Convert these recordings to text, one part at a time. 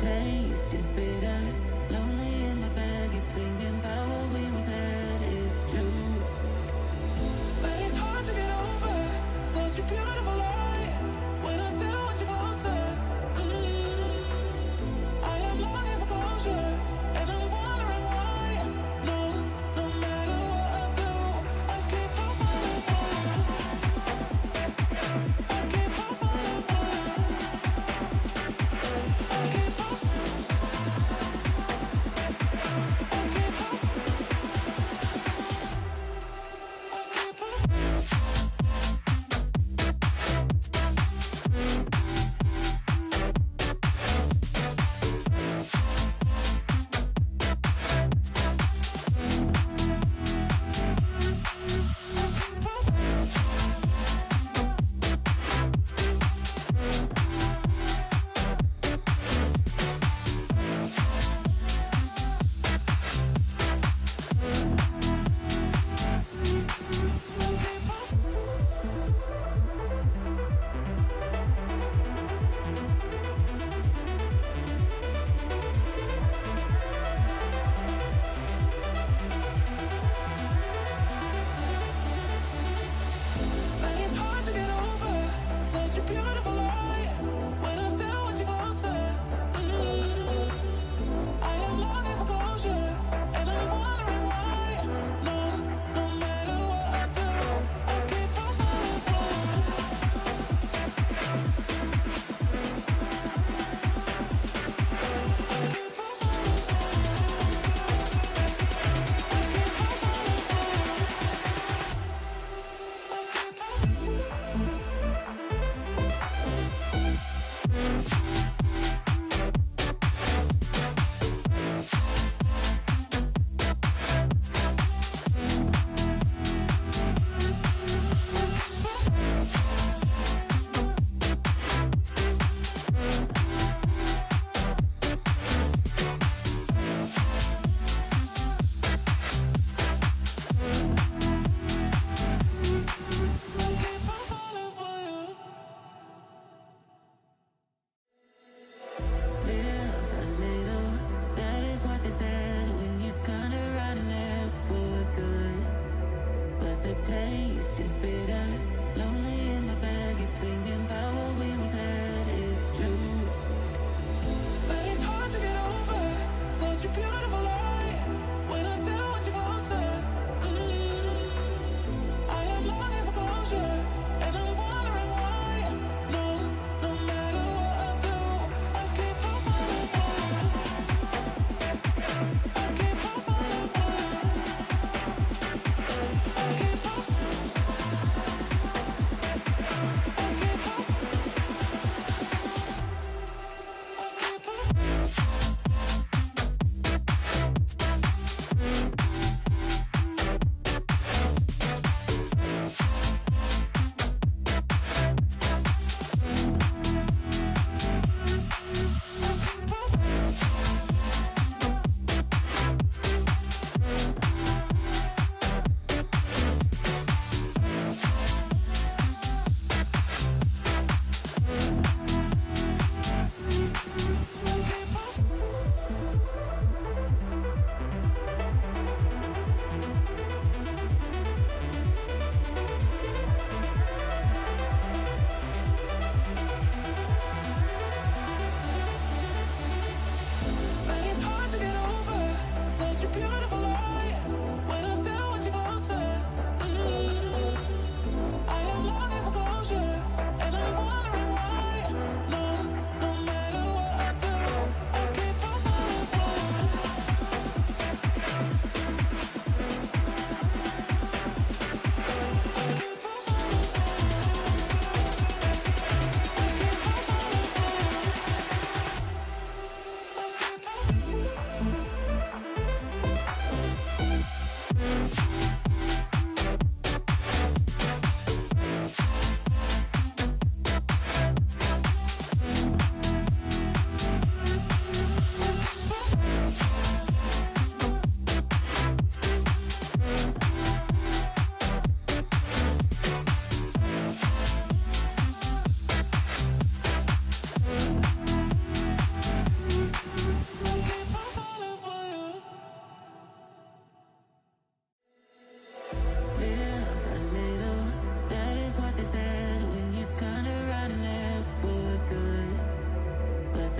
taste is bitter. Lonely in my bed, keep thinking about what we once had. It's true, but it's hard to get over such a beautiful lie. When I still want you closer, I am longing for closure, and I'm wondering why. No, no matter what I do, I keep on falling for you. I keep on falling for you. I keep on.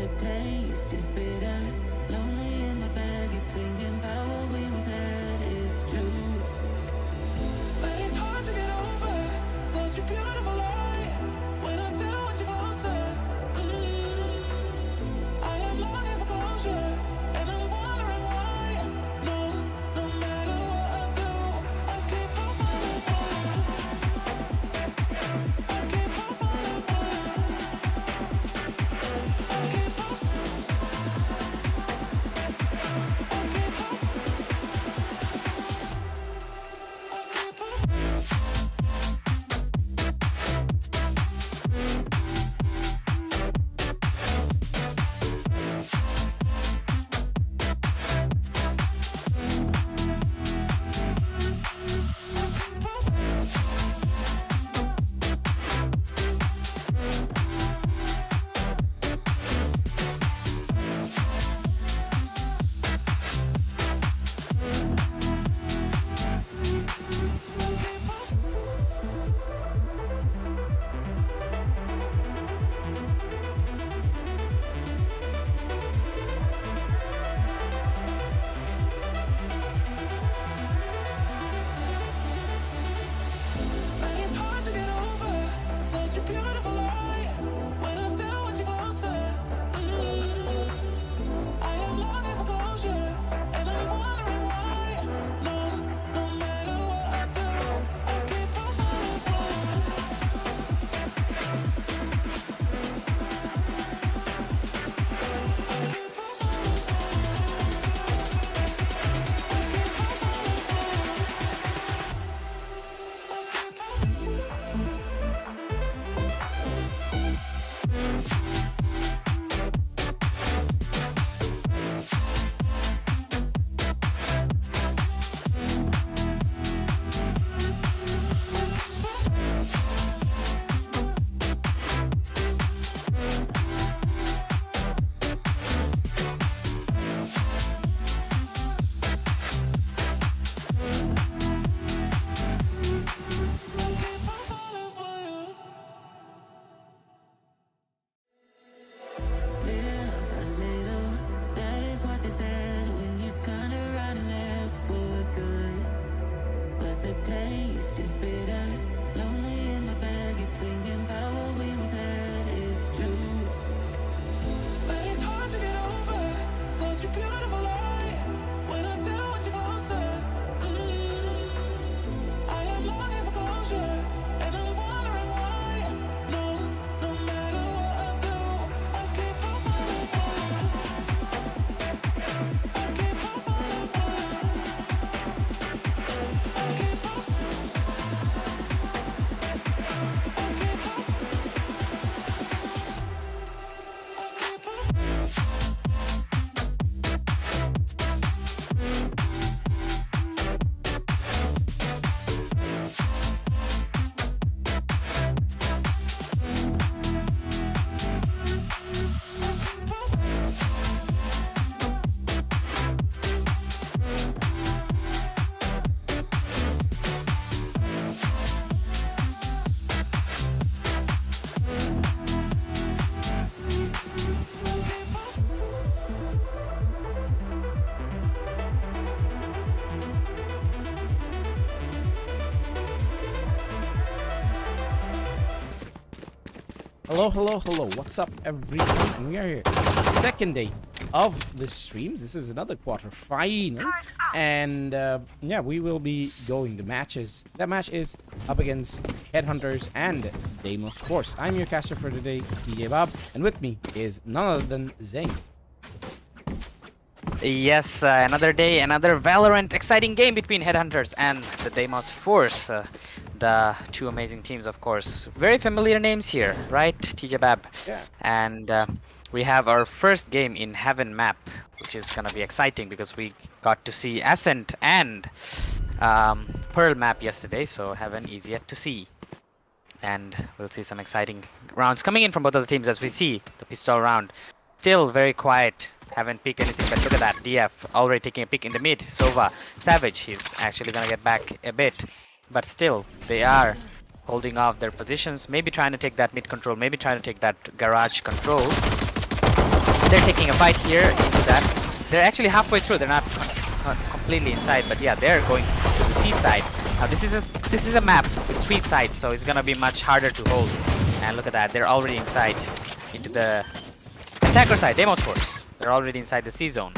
the taste is bitter. Lonely in my bed, keep thinking about what we once had. It's true, but it's hard to get over such a beautiful lie. When I still want you closer, I am longing for closure, and I'm wondering why. No, no matter what I do, I keep on falling for you. I keep on falling for you. I keep on. I keep on. I keep on. But it's hard to get over such a beautiful lie. When I still want you closer, I am longing for closure, and I'm wondering why. No, no matter what I do, I keep on falling for you. I keep on falling for you. I keep on falling for you. I keep on. Falling for you. Live a little, that is what they said when you turned around and left for good. But the taste is bitter. Lonely in my bed, keep thinking about what we once had. It's true, but it's hard to get over such a beautiful lie. When I still want you closer, I am longing for closure, and I'm wondering why. No, no matter what I do, I keep on falling for you. I keep on falling for you. I keep on. I keep on. I keep on. Hello, hello, hello. What's up, everyone? We are here. Second day of the streams. This is another quarter final. And yeah, we will be going the matches. That match is up against Headhunters and Deimos. Of course, I'm your caster for today, DJ Bob. And with me is none other than Zane. Yes, another day, another Valorant exciting game between Headhunters and the Deimos Force. The two amazing teams, of course. Very familiar names here, right, TJ Bab? Yeah. And we have our first game in Heaven map, which is gonna be exciting because we got to see Ascent and Pearl map yesterday, so Heaven is yet to see. And we'll see some exciting rounds coming in from both of the teams as we see the pistol round. Still very quiet. Haven't picked anything, but look at that. DF already taking a pick in the mid. Sova, Savage, he's actually gonna get back a bit. But still, they are holding off their positions. Maybe trying to take that mid control. Maybe trying to take that garage control. They're taking a fight here into that. They're actually halfway through. They're not completely inside, but yeah, they're going to the seaside. Now this is a map with 3 sides, so it's gonna be much harder to hold. And look at that, they're already inside into the attacker side. Deimos Force. They're already inside the C zone.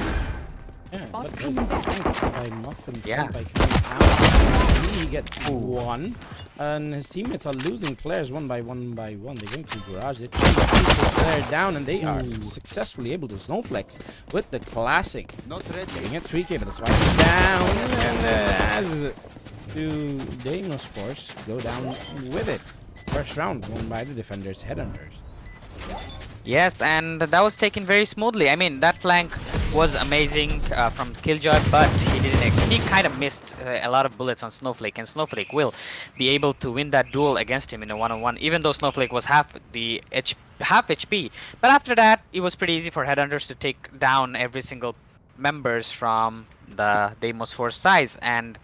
Yeah, but there's a flank by Muffin Yeah. by coming out. He gets one, and his teammates are losing players one by one. They're going to garage. They're trying to keep this player down, and they are successfully able to snowflex with the classic. Not ready. Getting a 3K, but the spike is down, and as to Deimos Force go down with it. First round won by the defenders, Headhunters. Yes, and that was taken very smoothly. I mean, that flank was amazing from Killjoy, but he kind of missed a lot of bullets on Snowflake, and Snowflake will be able to win that duel against him in a one-on-one, even though Snowflake was half HP. But after that, it was pretty easy for Headhunters to take down every single members from the Deimos Force size. And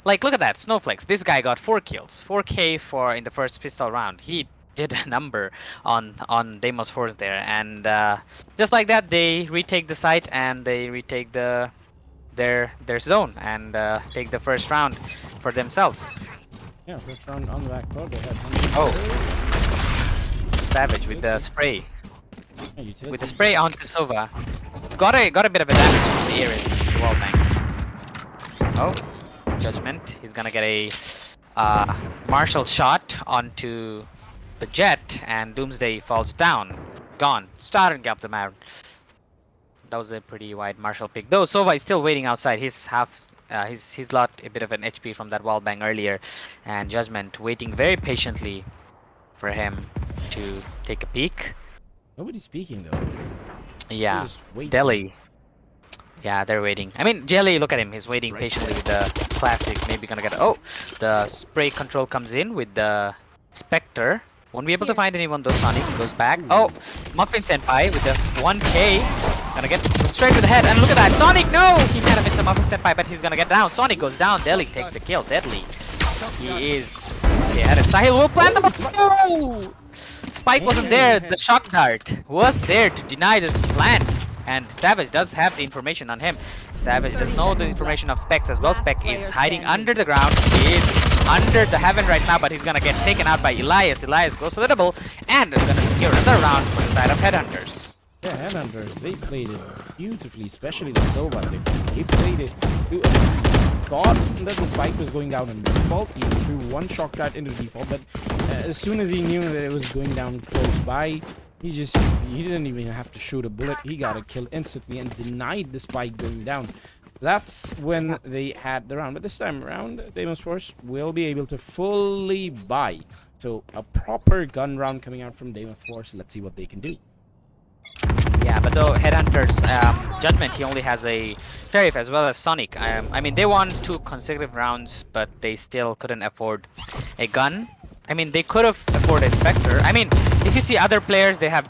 like, look at that, Snowflakes. This guy got 4 kills, 4K for in the first pistol round. He did a number on Deimos Force there, and just like that, they retake the site and they retake their zone and take the first round for themselves. Yeah, first round on the back door. They had Oh, Savage with the spray, with the spray onto Sova. Got a bit of a damage on the Ares, the wall bank. Oh, Judgment. He's gonna get a martial shot onto the Jet, and Doomsday falls down. Gone. Starting up the map. That was a pretty wide martial pick. Though Sova is still waiting outside. He's lost a bit of an HP from that wall bang earlier, and Judgment waiting very patiently for him to take a peek. Nobody's speaking though. Yeah, Just waiting. Delhi. Yeah, they're waiting. I mean, Jelly, look at him. He's waiting patiently with the classic. Maybe gonna get. Oh, the spray control comes in with the Spectre. Won't be able to find anyone though. Sonic goes back. Oh, Muffin Senpai with the 1K. Gonna get straight to the head. And look at that. Sonic, no! He kind of missed the Muffin Senpai, but he's gonna get down. Sonic goes down. Delhi takes the kill. Deadly. He is. Yeah, Sahil will plant the bomb. No! Spike wasn't there. The shock dart was there to deny this plan. And Savage does have the information on him. Savage does know the information of Specs as well. Spec is hiding under the ground. He is under the heaven right now, but he's gonna get taken out by Elias. Elias goes for the double, and is gonna secure another round for the side of Headhunters. Yeah, Headhunters, they played it beautifully, especially the Sova. They played it. Thought that the spike was going down in default. He threw one shock dart into default, but as soon as he knew that it was going down close by, he didn't even have to shoot a bullet. He got a kill instantly and denied the spike going down. That's when they had the round. But this time around, Deimos Force will be able to fully buy. So a proper gun round coming out from Deimos Force. Let's see what they can do. Yeah, but though Headhunters, Judgment, he only has a Sheriff as well as Sonic. I mean, they won 2 consecutive rounds, but they still couldn't afford a gun. I mean, they could have afforded a Spectre. I mean, if you see other players, they have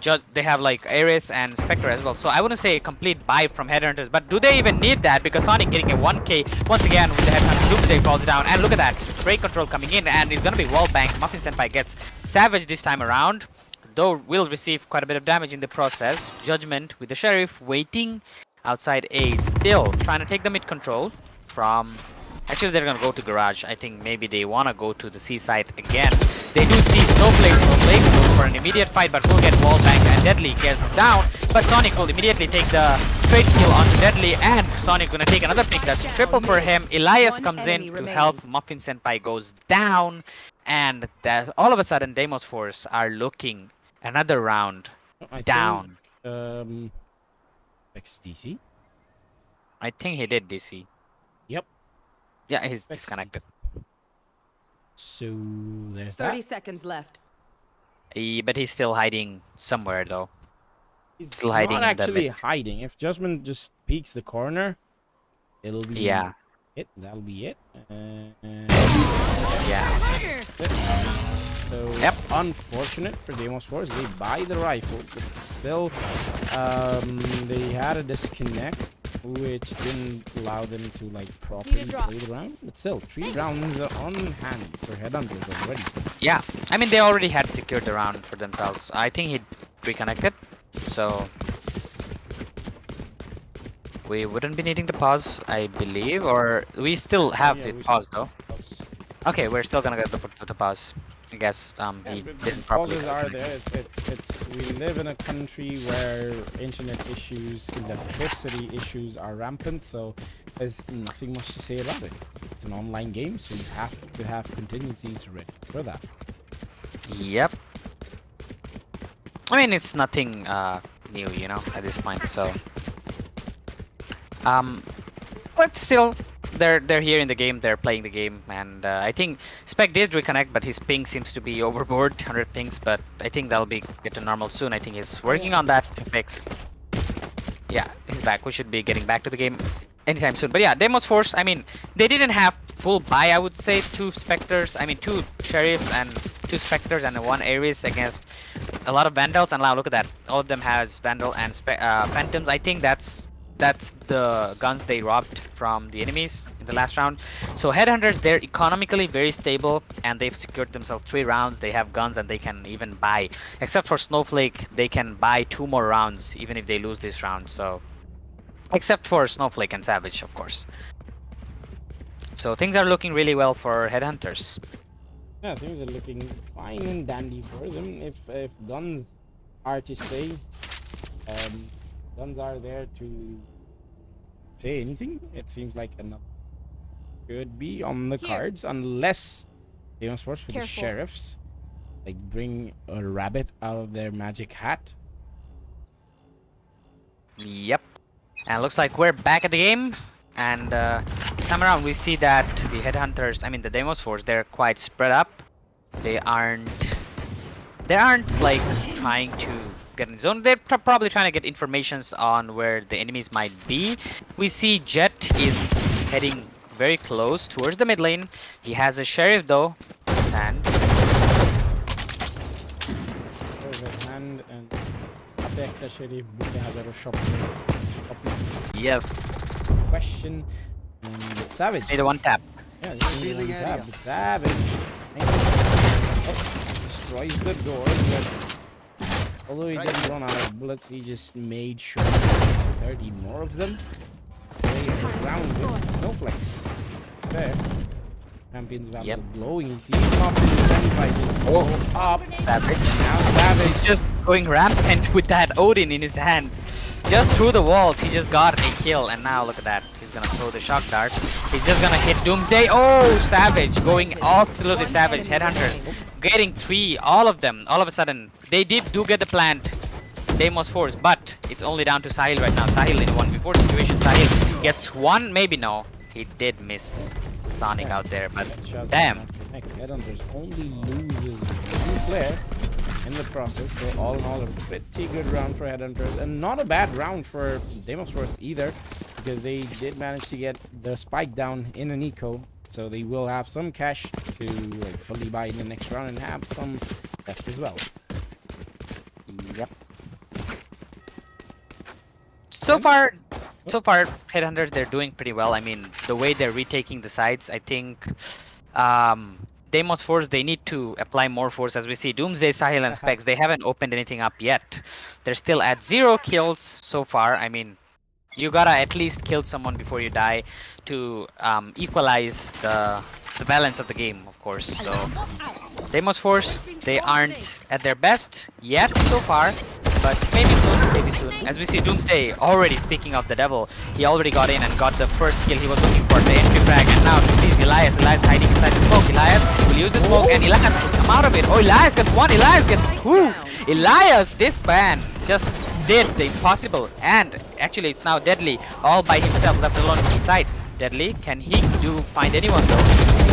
like Ares and Spectre as well. So I wouldn't say a complete buy from Headhunters, but do they even need that? Because Sonic getting a 1K once again with the Headhunter. Doomsday falls down, and look at that, spray control coming in, and he's gonna be wall banged. Muffin Senpai gets Savage this time around, though will receive quite a bit of damage in the process. Judgment with the Sheriff waiting outside A, still trying to take the mid control from. Actually, they're gonna go to garage. I think maybe they wanna go to the seaside again. They do see Snowflake. Snowflake goes for an immediate fight, but will get wall banged, and Deadly gets down. But Sonic will immediately take the straight kill onto Deadly, and Sonic gonna take another pick. That's triple for him. Elias comes in to help. Muffin Senpai goes down, and that all of a sudden, Deimos Force are looking another round down. XDC? I think he did DC. Yep. Yeah, he's disconnected. So there's 30 that. seconds left. But he's still hiding somewhere though. He's still hiding not in the actually mid. hiding. If Judgment just peeks the corner, it'll be Yeah. it. That'll be it. Yeah. So Yep. unfortunate for Deimos Force. They buy the rifle, but still, they had a disconnect, which didn't allow them to like properly play the round. But still, 3 rounds on hand for Headhunters already. Yeah. I mean, they already had secured the round for themselves. I think he reconnected. So we wouldn't be needing the pause, I believe, or we still have Yeah, it we paused though. Pause. Okay, we're still gonna get the pause. I guess Yeah, he but didn't properly. pauses are there. It's we live in a country where internet issues, electricity issues are rampant, so there's nothing much to say about it. It's an online game, so you have to have contingencies ready for that. Yep. I mean, it's nothing new, you know, at this point. So, but still, they're here in the game. They're playing the game, and I think Spec did reconnect, but his ping seems to be overboard, 100 pings. But I think that'll be get to normal soon. I think he's working on that to fix. Yeah, he's back. We should be getting back to the game anytime soon. But yeah, Deimos Force. I mean, they didn't have full buy. I would say 2 Spectres. I mean, 2 Sheriffs and 2 Spectres and 1 Ares against a lot of Vandals. And now look at that. All of them has Vandal and Phantoms. I think that's the guns they robbed from the enemies in the last round. So Headhunters, they're economically very stable, and they've secured themselves 3 rounds. They have guns, and they can even buy. Except for Snowflake, they can buy 2 more rounds even if they lose this round. So, except for Snowflake and Savage, of course. So things are looking really well for Headhunters. Yeah, things are looking fine and dandy for them. If guns are to say, guns are there to say anything. It seems like enough could be on the cards, unless Deimos Force with the sheriffs like bring a rabbit out of their magic hat. Yep. And looks like we're back at the game. And this time around, we see that the Headhunters, I mean the Deimos Force, they're quite spread up. They aren't like trying to get in the zone. They're probably trying to get informations on where the enemies might be. We see Jet is heading very close towards the mid lane. He has a Sheriff though in his hand. There's a hand and the Sheriff has a shop. Yes. Question. And Savage. Need a 1 tap. Yeah, this is one tap. But Savage. Oh, destroys the door. But although he didn't run out of bullets, he just made sure 30 more of them. Play around with snowflakes. There. Champion's Valor blowing. He sees him off in the sunlight. Just up. Savage. Now Savage. He's just going rampant with that Odin in his hand. Just through the walls, he just got a kill, and now look at that. He's gonna throw the shock dart. He's just gonna hit Doomsday. Oh, Savage going absolutely savage. Headhunters getting 3, all of them. All of a sudden, they do get the plant. Deimos Force, but it's only down to Sahil right now. Sahil in 1v4 situation. Sahil gets 1, maybe no. He did miss Sonic out there, but damn. Headhunters only loses 1 player in the process, so all in all a pretty good round for Headhunters, and not a bad round for Deimos Force either, because they did manage to get the spike down in an eco, so they will have some cash to fully buy in the next round and have some left as well. Yep. So far Headhunters, they're doing pretty well. I mean, the way they're retaking the sides, I think Deimos Force, they need to apply more force. As we see, Doomsday, Sahil, and Specs, they haven't opened anything up yet. They're still at 0 kills so far. I mean, you gotta at least kill someone before you die to equalize the balance of the game, of course. So, Deimos Force, they aren't at their best yet so far. But maybe soon, maybe soon. As we see Doomsday already, speaking of the devil, he already got in and got the first kill he was looking for, the entry frag. And now he sees Elias. Elias hiding inside the smoke. Elias will use the smoke, and Elias will come out of it. Oh, Elias gets 1. Elias gets 2. Elias, this man just did the impossible. And actually, it's now Deadly all by himself, left alone inside. Deadly, can he find anyone though?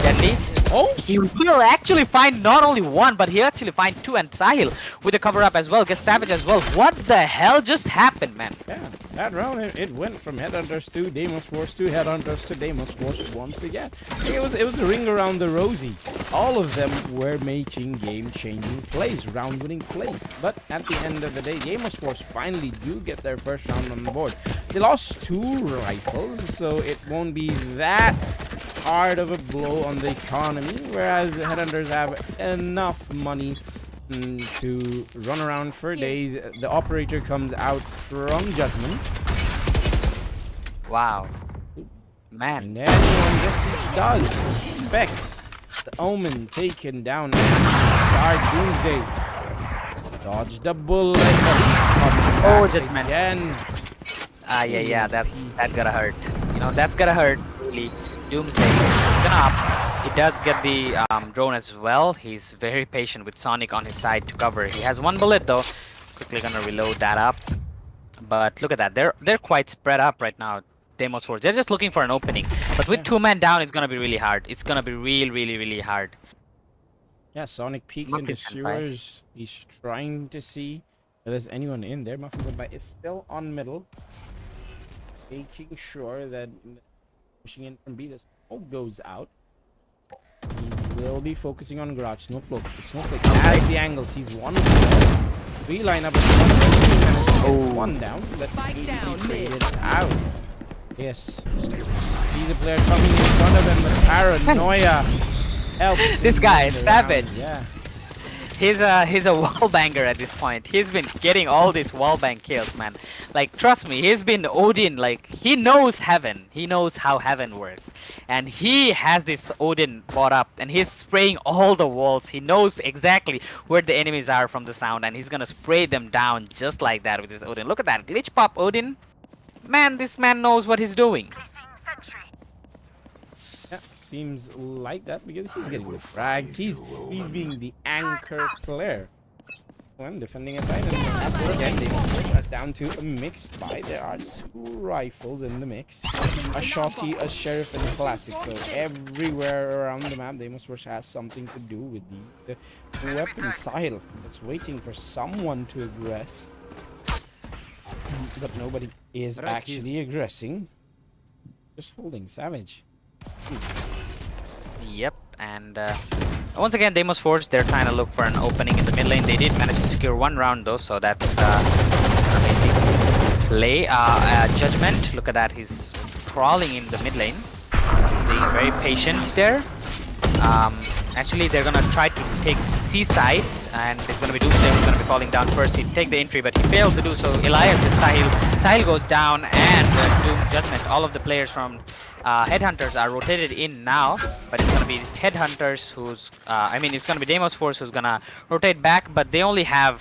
Deadly. Oh, he will actually find not only 1, but he'll actually find 2, and Sahil with the cover up as well, gets Savage as well. What the hell just happened, man? Yeah, that round it went from Headhunters to Deimos Force to Headhunters to Deimos Force once again. It was a ring around the rosy. All of them were making game-changing plays, round-winning plays. But at the end of the day, Deimos Force finally do get their first round on the board. They lost 2 rifles, so it won't be that hard of a blow on the economy, whereas Headhunters have enough money to run around for days. The operator comes out from Judgment. Wow. And Man. anyone, yes he does, respects the Omen taken down and start Doomsday. Dodge the bullet, but he's coming back Judgment. again. Yeah, that gotta hurt. You know, that's gotta hurt, really. Doomsday gonna up. He does get the drone as well. He's very patient with Sonic on his side to cover. He has one bullet though. Quickly gonna reload that up. But look at that. They're quite spread up right now. Deimos Force. They're just looking for an opening. But with two men down, it's gonna be really hard. It's gonna be really hard. Yeah, Sonic peeks Muffin into Senpai. sewers. He's trying to see if there's anyone in there. Muffin Senpai is still on middle. Making sure that pushing in from B, the smoke goes out. He will be focusing on garage. Snowflake. Snowflake has the angles. He's one. Three lineup. One down. Spike down mid. Out. Yes. Sees a player coming in front of him. The paranoia helps. This him guy, move savage. around. Yeah. He's a wall banger at this point. He's been getting all these wall bang kills, man. Like, trust me, he's been Odin. Like, he knows heaven. He knows how heaven works, and he has this Odin bought up, and he's spraying all the walls. He knows exactly where the enemies are from the sound, and he's gonna spray them down just like that with his Odin. Look at that glitch pop Odin. Man, this man knows what he's doing. Yeah, seems like that because he's getting the frags. He's being the anchor player when defending a side. And again, they are down to a mixed buy. There are two rifles in the mix, a shotty, a sheriff, and a classic. So everywhere around the map, Deimos has something to do with the weapon side. It's waiting for someone to aggress, but nobody is actually aggressing. Just holding Savage. Yep, and once again, Deimos Force, they're trying to look for an opening in the mid lane. They did manage to secure one round though, so that's an amazing play. Judgment, look at that, he's crawling in the mid lane. He's being very patient there. Actually, they're gonna try to take C side, and it's gonna be Doomsday who's gonna be falling down first. He'd take the entry, but he failed to do so. Elias with Sahil. Sahil goes down, and Doom Judgment. All of the players from Headhunters are rotated in now, but it's gonna be Headhunters who's, it's gonna be Deimos Force who's gonna rotate back, but they only have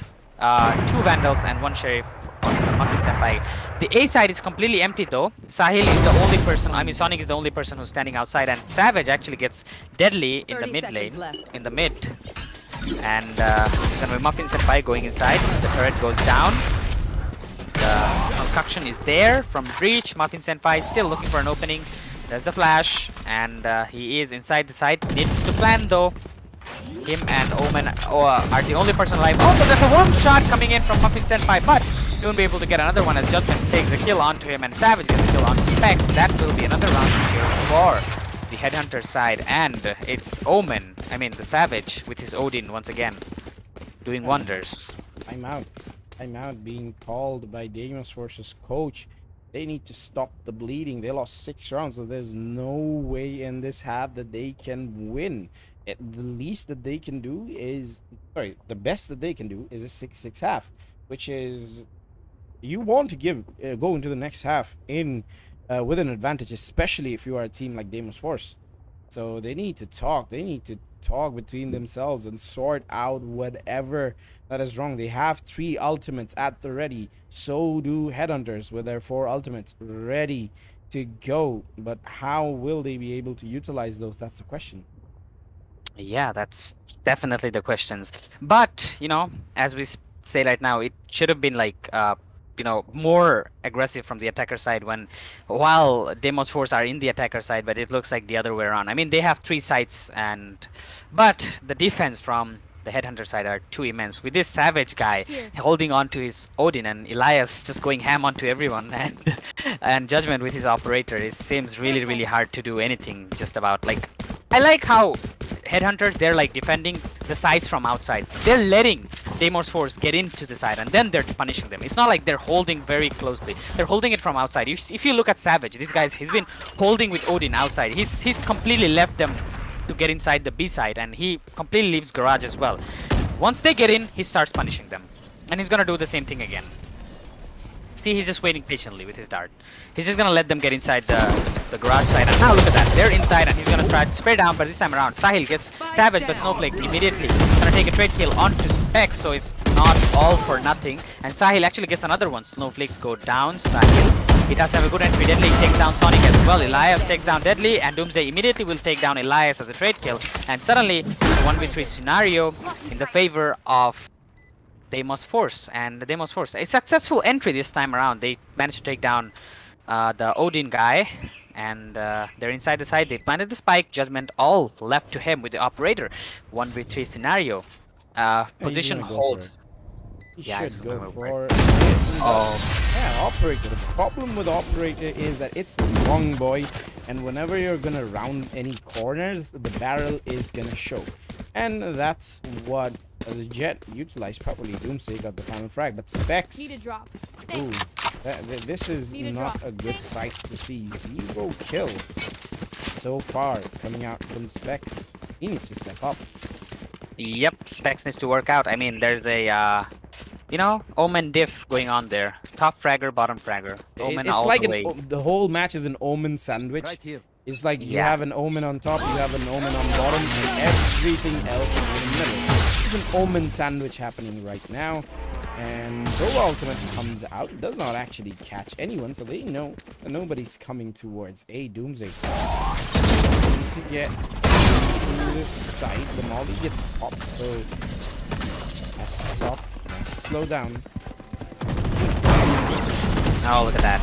two Vandals and one Sheriff on the Muffin Senpai. The A side is completely empty though. Sahil is the only person, Sonic is the only person who's standing outside, and Savage actually gets deadly in the mid lane, in the mid. And it's gonna be Muffin Senpai going inside. The turret goes down. The concoction is there from Breach. Muffin Senpai still looking for an opening. There's the flash, and he is inside the site. Needs to plan though. Him and Omen are the only person alive. Oh, but there's a one shot coming in from Muffin Senpai, but he won't be able to get another one as Judgment takes the kill onto him, and Savage gets the kill onto Specs. That will be another round here for the Headhunter side, and it's Omen, the Savage with his Odin once again, doing wonders. I'm out being called by Deimos Force's coach. They need to stop the bleeding. They lost 6 rounds, so there's no way in this half that they can win. The least that they can do is, the best that they can do is a 6-6 half, which is, you want to go into the next half with an advantage, especially if you are a team like Deimos Force. So they need to talk. They need to talk between themselves and sort out whatever that is wrong. They have 3 ultimates at the ready. So do Headhunters with their 4 ultimates ready to go. But how will they be able to utilize those? That's the question. Yeah, that's definitely the questions. But, as we say right now, it should have been like, more aggressive from the attacker side while Deimos Force are in the attacker side, but it looks like the other way around. They have 3 sites, but the defense from the Headhunter side are too immense. With this Savage guy holding on to his Odin, and Elias just going ham onto everyone, and Judgment with his operator, it seems really hard to do anything just about. Like, I like how Headhunters, they're like defending the sides from outside. They're letting Deimos Force get into the side, and then they're punishing them. It's not like they're holding very closely. They're holding it from outside. If you look at Savage, this guy's, he's been holding with Odin outside. He's completely left them to get inside the B side, and he completely leaves garage as well. Once they get in, he starts punishing them, and he's gonna do the same thing again. See, he's just waiting patiently with his dart. He's just gonna let them get inside the garage side. And now look at that. They're inside and he's gonna try to spray down, but this time around, Sahil gets Savage, but Snowflake immediately gonna take a trade kill onto Specs, so it's not all for nothing. And Sahil actually gets another one. Snowflakes go down. Sahil, he does have a good entry. Deadly takes down Sonic as well. Elias takes down Deadly, and Doomsday immediately will take down Elias as a trade kill. And suddenly, it's a 1v3 scenario in the favor of Deimos Force. And the Deimos Force, a successful entry this time around. They managed to take down the Odin guy, and they're inside the side. They planted the spike. Judgment all left to him with the operator. 1v3 scenario. Position hold. He Yeah, should it's go gonna for work. it. Oh, Yeah, operator. The problem with operator is that it's long, boy, and whenever you're gonna round any corners, the barrel is gonna show, and that's what the Jet utilized properly. Doomsday got the final frag, but Specs. Need a drop. Ooh, this is Need a not drop. a good sight to see. 0 kills so far coming out from Specs. He needs to step up. yep. Specs needs to work out. I mean, there's a you know, Omen diff going on there. Top fragger, bottom fragger. Omen It's all like the way. the whole match is an Omen sandwich. Right here. It's like you Yeah. have an Omen on top, you have an Omen on bottom, and everything else is in the middle. There's an Omen sandwich happening right now. And Solo Ultimate comes out, does not actually catch anyone, so they know that nobody's coming towards a Doomsday. Need to get to this site. The Molly gets popped, so has to stop, has to slow down. Oh, look at that.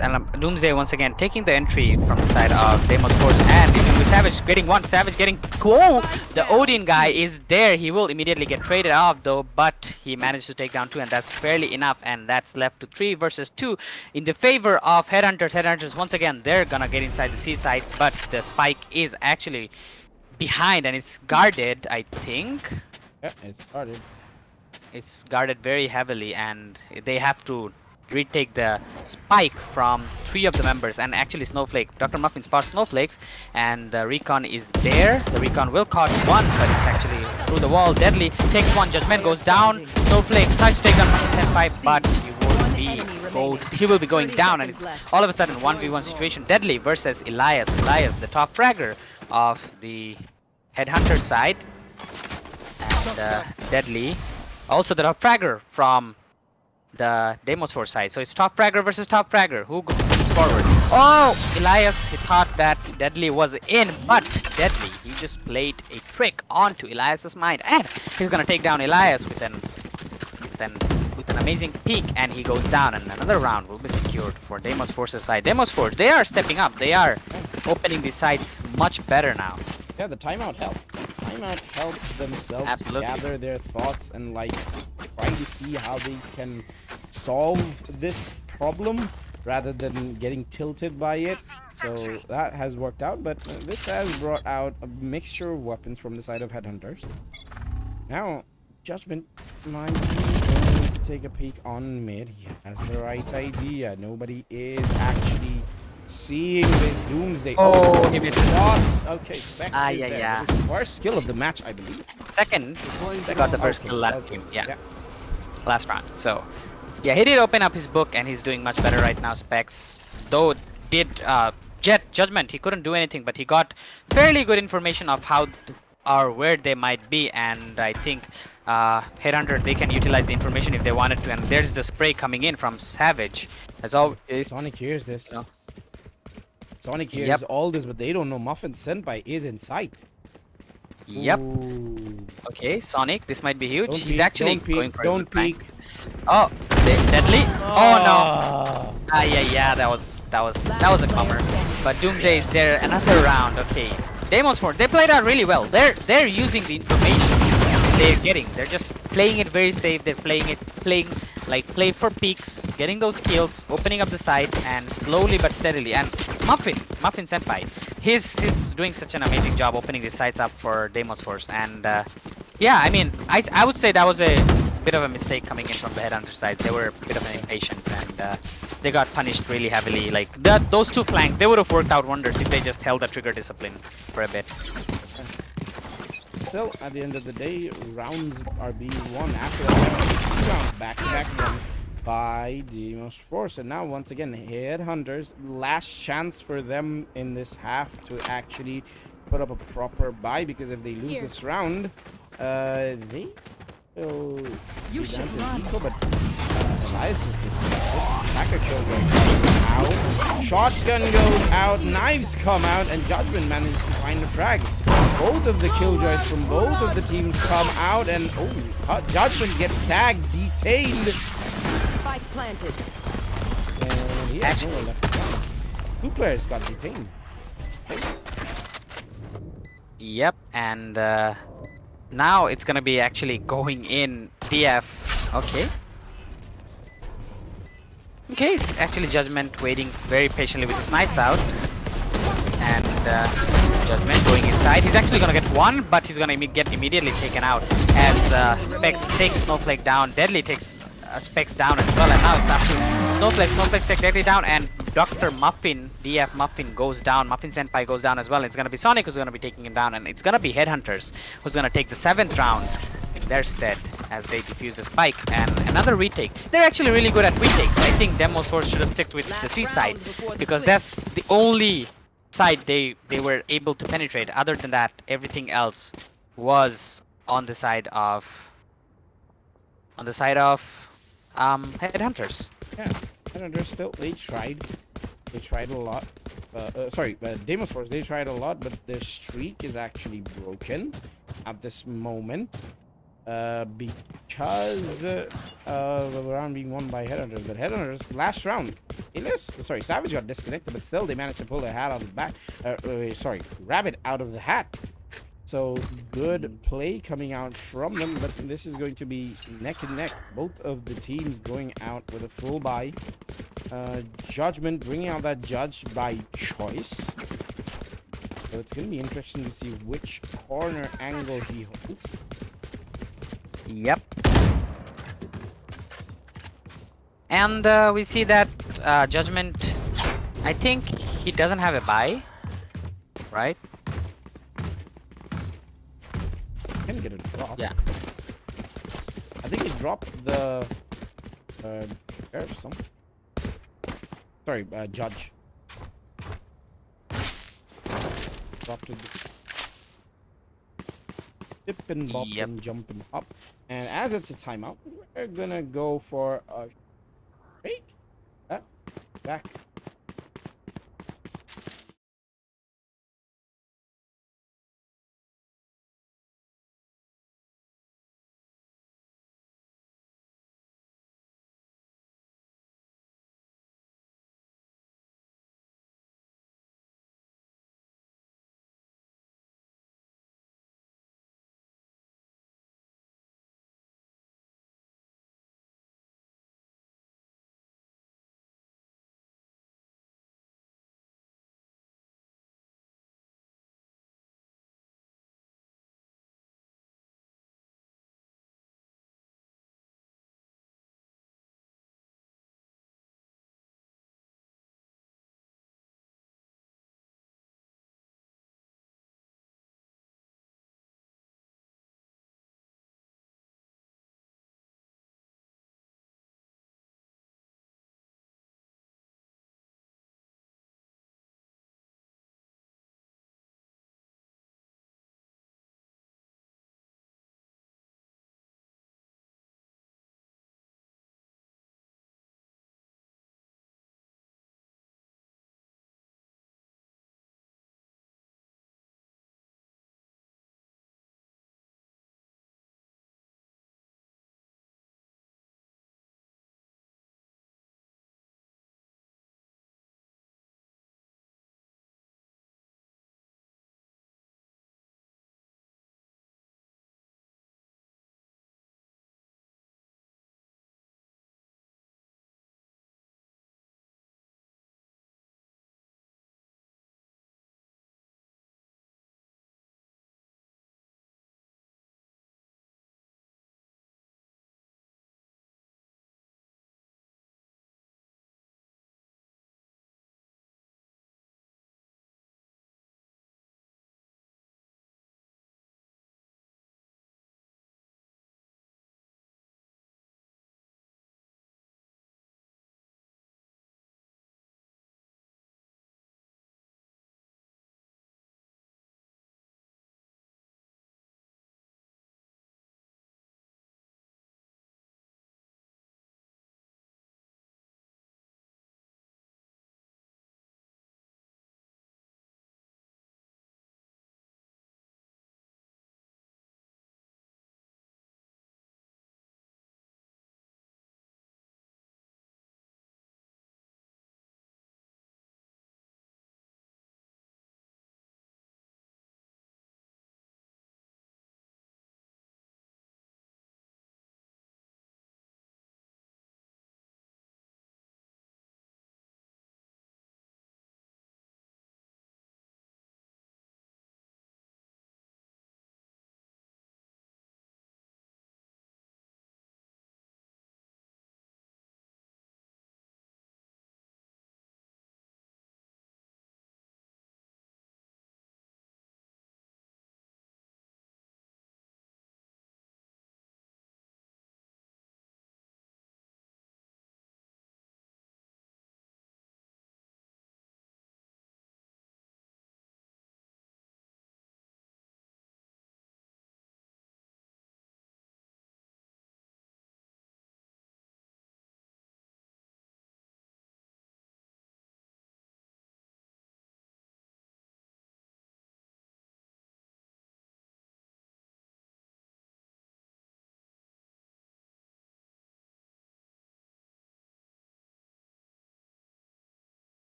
And Doomsday once again taking the entry from the side of Deimos Force, and it's gonna be Savage getting one, Savage getting two. The Odin guy is there. He will immediately get traded off though, but he managed to take down 2, and that's fairly enough, and that's left to 3 versus 2 in the favor of Headhunters. Headhunters once again, they're gonna get inside the seaside, but the spike is actually behind and it's guarded, I think. Yeah, it started. It's guarded very heavily, and they have to retake the spike from 3 of the members, and actually Snowflake, Dr. Muffin spots Snowflakes, and the recon is there. The recon will caught 1, but it's actually through the wall. Deadly takes 1, Judgment goes down. Snowflake tries to take down Muffin 10-5, but he will be going down, and it's all of a sudden 1v1 situation. Deadly versus Elias. Elias, the top fragger of the Headhunter side, and Deadly, also the top fragger from the Deimos Force side. So it's top fragger versus top fragger. Who goes forward? Oh, Elias, he thought that Deadly was in, but Deadly, he just played a trick onto Elias's mind, and he's gonna take down Elias with an amazing peek, and he goes down, and another round will be secured for Deimos Force's side. Deimos Force, they are stepping up. They are opening these sides much better now. Yeah, the timeout helped. Timeout helped themselves Absolutely. gather their thoughts and like trying to see how they can solve this problem rather than getting tilted by it. So that has worked out, but this has brought out a mixture of weapons from the side of Headhunters. Now, Judgment might be going to take a peek on mid. He has the right idea. Nobody is actually seeing this Doomsday. Oh, he missed. Shots. Okay, Specs Ah, is yeah, there. yeah. His first kill of the match, I believe. Second, they got the first Okay, kill last okay, game. Yeah, last round. So, yeah, he did open up his book, and he's doing much better right now. Specs, though, did Judgment. He couldn't do anything, but he got fairly good information of how or where they might be, and I think Headhunter, they can utilize the information if they wanted to. And there's the spray coming in from Savage. As always, Sonic hears this. No. Sonic hears Yep. all this, but they don't know Muffin Senpai is in sight. Yep. Ooh. Okay, Sonic, this might be huge. Don't He's peek, actually don't peek, going for a don't good flank. peek. Oh, Deadly. Oh no. Ah. Ah, yeah, that was a bummer. But Doomsday is there. Another round. Okay. Deimos Force, they played out really well. They're using the information they're getting. They're just playing it very safe. They're playing play for peaks, getting those kills, opening up the site, and slowly but steadily. And Muffin Senpai, he's doing such an amazing job opening these sites up for Deimos Force. And yeah, I mean, I would say that was a bit of a mistake coming in from the Headhunter side. They were a bit of an impatient, and they got punished really heavily. Like those 2 flanks, they would have worked out wonders if they just held the trigger discipline for a bit. Still, at the end of the day, rounds are being won after that. 2 rounds back to back. One by Deimos Force. And now, once again, Headhunters, last chance for them in this half to actually put up a proper buy, because if they lose this round, they will be down to Eco, but Elias is disconnected. Hacker kill goes out. Shotgun goes out. Knives come out, and Judgment manages to find the frag. Both of the killjoys from both of the teams come out, and Judgment gets tagged, detained. Spike planted. And he has nowhere left to go. 2 players got detained. Yep, and now it's gonna be actually going in DF. Okay. Okay, it's actually Judgment waiting very patiently with his knives out. And Judgment going inside. He's actually gonna get one, but he's gonna get immediately taken out as Specs takes Snowflake down. Deadly takes Specs down as well, and now it's up to Snowflake. Snowflake takes Deadly down, and Dr. Muffin, DF Muffin goes down. Muffin Senpai goes down as well. It's gonna be Sonic who's gonna be taking him down, and it's gonna be Headhunters who's gonna take the 7th round in their stead as they defuse the spike. And another retake. They're actually really good at retakes. I think Deimos Force should have sticked with the C side, because that's the only side they were able to penetrate. Other than that, everything else was on the side of Headhunters. Yeah, Headhunters still, they tried a lot. Deimos Force, they tried a lot, but their streak is actually broken at this moment. Because of the round being won by Headhunters. But Headhunters, last round, Savage got disconnected, but still they managed to pull the hat out of the back. Rabbit out of the hat. So good play coming out from them, but this is going to be neck and neck. Both of the teams going out with a full buy. Judgment bringing out that judge by choice. So it's going to be interesting to see which corner angle he holds. Yep. And we see that Judgment, I think he doesn't have a buy, right? Can get a drop. Yeah. I think he dropped the sheriff something. Sorry, judge. Dropped it. Dip and bop and jump and hop. And as it's a timeout, we're gonna go for a break. Back.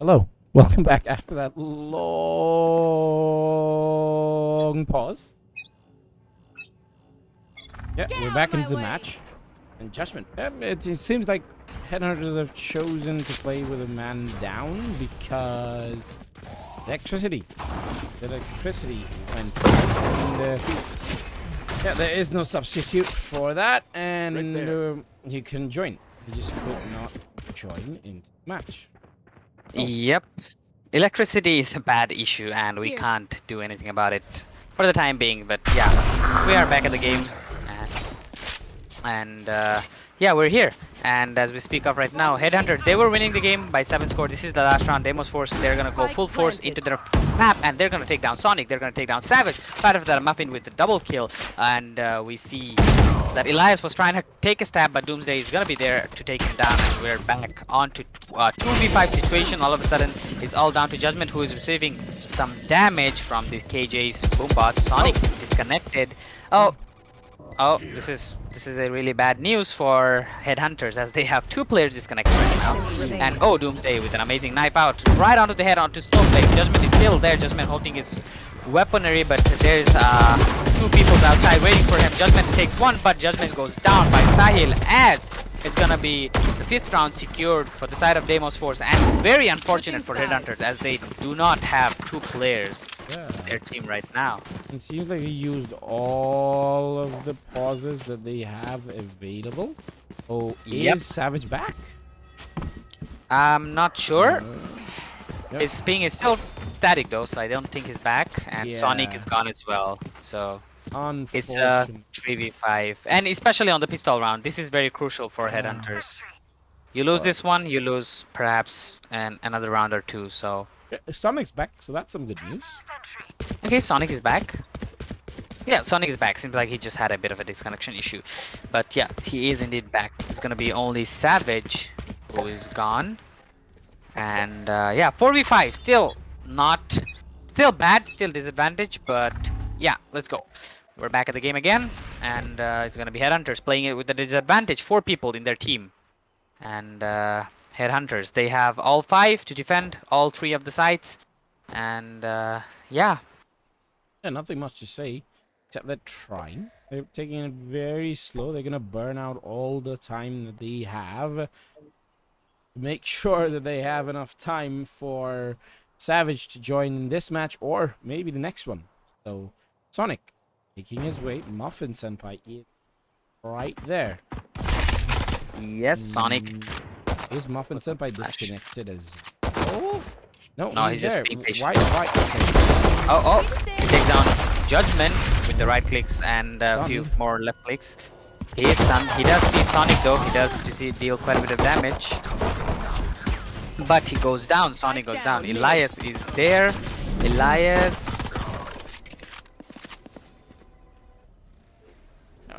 Hello. Welcome back after that long pause. Yeah, Get we're out back of my into the way. match. And Judgment. It seems like Headhunters have chosen to play with a man down because electricity. The electricity went out. And yeah, there is no substitute for that. And you can join. You just could not join into the match. Oh. Yep. Electricity is a bad issue and we Here. can't do anything about it for the time being. But yeah, we are back at the game. And yeah, we're here. And as we speak of right now, Headhunters, they were winning the game by 7 score. This is the last round. Deimos Force, they're gonna go full force into their map and they're gonna take down Sonic. They're gonna take down Savage. Part of that Muffin with the double kill. And we see that Elias was trying to take a stab, but Doomsday is gonna be there to take him down. And we're back on to 2v5 situation. All of a sudden, it's all down to Judgment, who is receiving some damage from the KJ's boombot. Sonic disconnected. Oh, this is a really bad news for Headhunters, as they have 2 players disconnected right now. And oh, Doomsday with an amazing knife out right onto the head onto Snowflake. Judgment is still there. Judgment holding his weaponry, but there's 2 people outside waiting for him. Judgment takes one, but Judgment goes down by Sahil, as it's gonna be the 5th round secured for the side of Deimos Force, and very unfortunate for Headhunters as they do not have 2 players in their team right now. It seems like he used all of the pauses that they have available. Oh, Yep. is Savage back? I'm not sure. Yep. His ping is still static though, so I don't think he's back. And Sonic Yeah. is gone as well. So it's Unfortunate. 3v5, and especially on the pistol round, this is very crucial for Headhunters. You lose this one, you lose perhaps another round or 2. So Yeah, Sonic's back, so that's some good news. okay, Sonic is back. Yeah, Sonic is back. Seems like he just had a bit of a disconnection issue, but yeah, he is indeed back. It's gonna be only Savage who is gone, and yeah, 4v5, still bad, still disadvantage, but yeah, let's go. We're back at the game again, and it's gonna be Headhunters playing it with a disadvantage, 4 people in their team, and Headhunters, they have all 5 to defend all 3 of the sites, and yeah. Yeah, nothing much to say, except they're trying. They're taking it very slow. They're gonna burn out all the time that they have to make sure that they have enough time for Savage to join in this match or maybe the next one. So Sonic making his way. Muffin Senpai is right there. Yes, Sonic. Is Muffin Senpai disconnected as well? No, No, he's just there. being patient. Why? Okay. Oh, he takes down Judgment with the right clicks and a few Stunned. more left clicks. He is stunned. He does see Sonic though. He does deal quite a bit of damage. But he goes down. Sonic goes down. Elias is there. Elias.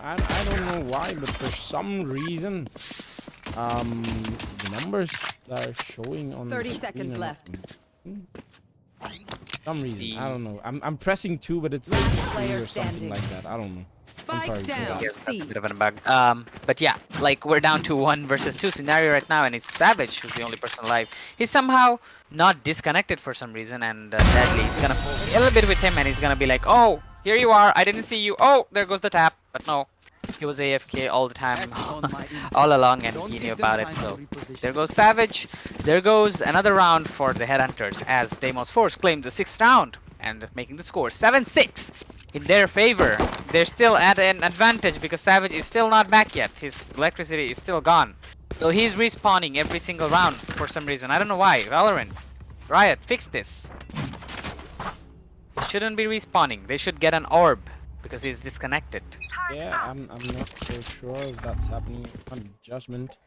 I don't know why, but for some reason, the numbers that are showing on 30 the seconds screen are left. not- some reason, I don't know. I'm pressing 2, but it's over 3 player or something standing. like that. I don't know. Spike sorry for down. that. Yes, that's a C. bit of a bug. But yeah, like we're down to 1 versus 2 scenario right now, and it's Savage who's the only person alive. He's somehow not disconnected for some reason, and Deadly is gonna pull a little bit with him, and he's gonna be like, "Oh, here you are. I didn't see you. Oh, there goes the tap." But no, he was AFK all the time, all along, and he knew about it. So there goes Savage. There goes another round for the Headhunters, as Deimos Force claimed the 6th round and making the score 7-6 in their favor. They're still at an advantage because Savage is still not back yet. His electricity is still gone. So he's respawning every single round for some reason. I don't know why. Valorant, Riot, fix this. He shouldn't be respawning. They should get an orb because he's disconnected. Yeah, I'm not so sure if that's happening on Judgment.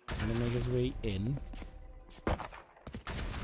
Trying to make his way in.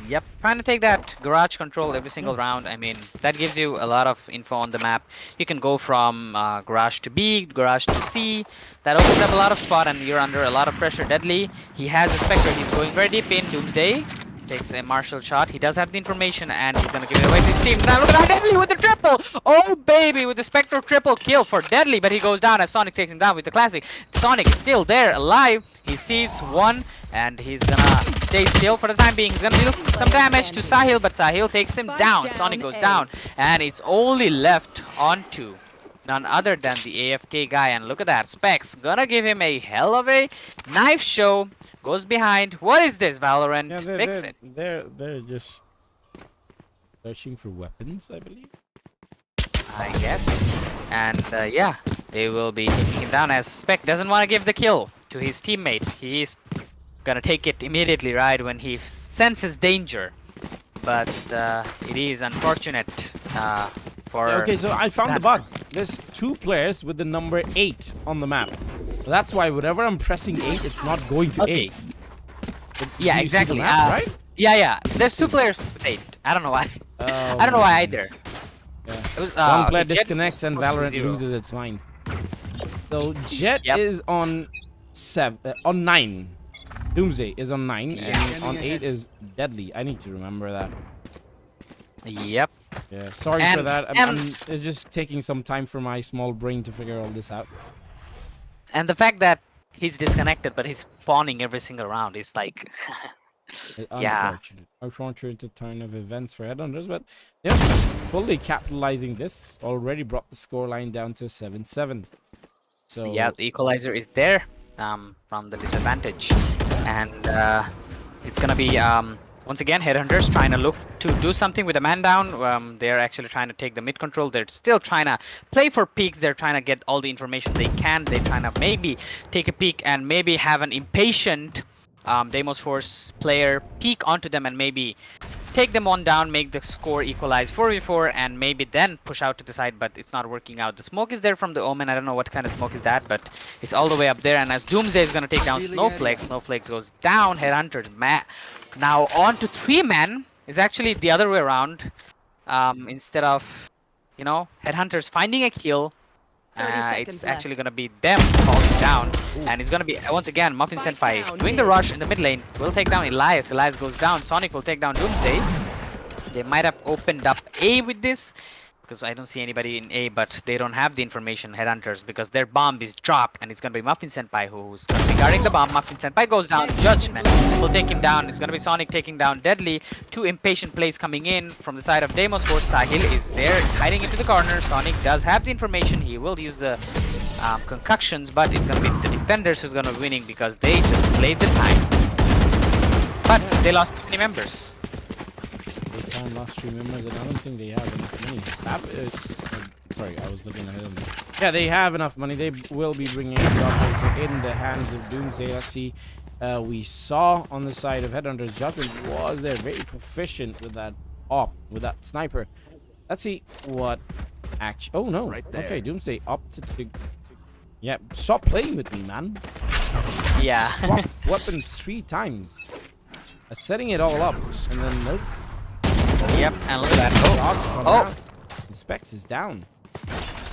Yep, trying to take that garage control every single round. I mean, that gives you a lot of info on the map. You can go from garage to B, garage to C. That opens up a lot of spot, and you're under a lot of pressure. Deadly, he has a Spectre. He's going very deep in. Doomsday takes a martial shot. He does have the information and he's gonna give it away to his team. Now look at that, Deadly with the triple! Oh baby, with the Spectre triple kill for Deadly, but he goes down as Sonic takes him down with the classic. Sonic is still there, alive. He sees one and he's gonna stay still for the time being. He's gonna deal some damage to Sahil, but Sahil takes him down. Sonic goes down and it's only left on 2. None other than the AFK guy, and look at that, Specs gonna give him a hell of a knife show. Goes behind. What is this, Valorant? Yeah, Fix it. They're just searching for weapons, I believe. I guess. And yeah, they will be taking him down as Spec doesn't want to give the kill to his teammate. He's gonna take it immediately right when he senses danger. But it is unfortunate for... Yeah, okay, so I found the bug. There's 2 players with the number 8 on the map. That's why whenever I'm pressing 8, it's not going to 8. Yeah, You see exactly. the map, right? Yeah. There's 2 players with 8. I don't know why. Oh, I don't know why either. Yeah. It was, One player Jet disconnects and was supposed to Valorant be 0. loses its mind. So Jet Yep. is on 9. Doomsday is on 9, Yeah. and on 8 is Deadly. I need to remember that. Yep. Yeah, sorry for And- that. and- It's just taking some time for my small brain to figure all this out. And the fact that he's disconnected, but he's spawning every single round is like... Yeah. Unfortunate turn of events for Headhunters, but they're just fully capitalizing this. Already brought the scoreline down to 7-7. So Yeah, the equalizer is there from the disadvantage. And it's gonna be... once again, Headhunters trying to look to do something with a man down. They're actually trying to take the mid control. They're still trying to play for peaks. They're trying to get all the information they can. They're trying to maybe take a peek and maybe have an impatient Deimos Force player peek onto them and maybe take them on down, make the score equalize 4v4, and maybe then push out to the side, but it's not working out. The smoke is there from the Omen. I don't know what kind of smoke is that, but it's all the way up there. And as Doomsday is going to take down Snowflakes, Snowflakes goes down. Headhunters now on to 3 men. Is actually the other way around. Instead of, you know, Headhunters finding a kill, 30 seconds it's left. actually going to be them falling down. And it's going to be, once again, Muffin Spike Senpai down doing the mid. rush in the mid lane. Will take down Elias. Elias goes down. Sonic will take down Doomsday. They might have opened up A with this, because I don't see anybody in A, but they don't have the information, Headhunters, because their bomb is dropped, and it's going to be Muffin Senpai who's going to be guarding the bomb. Muffin Senpai goes down. Judgment will take him down. It's going to be Sonic taking down Deadly. 2 impatient plays coming in from the side of Deimos Force. Sahil is there, hiding into the corner. Sonic does have the information. He will use the concoctions, but it's going to be the defenders who's going to be winning because they just played the time. But they lost too many members. They lost 3 members, and I don't think they have enough money. Sorry, I was looking ahead of me. Yeah, they have enough money. They will be bringing the operator in the hands of Doomsday. Let's see. We saw on the side of Headhunters, Judgment was there, very proficient with that with that sniper. Let's see what action. Oh no! Right there. Okay, Doomsday opted to. Yeah, stop playing with me, man. Yeah. Swap weapons 3 times. Setting it all up, and then nope. Yep, and look at that. Dogs come Oh. out. Specs is down.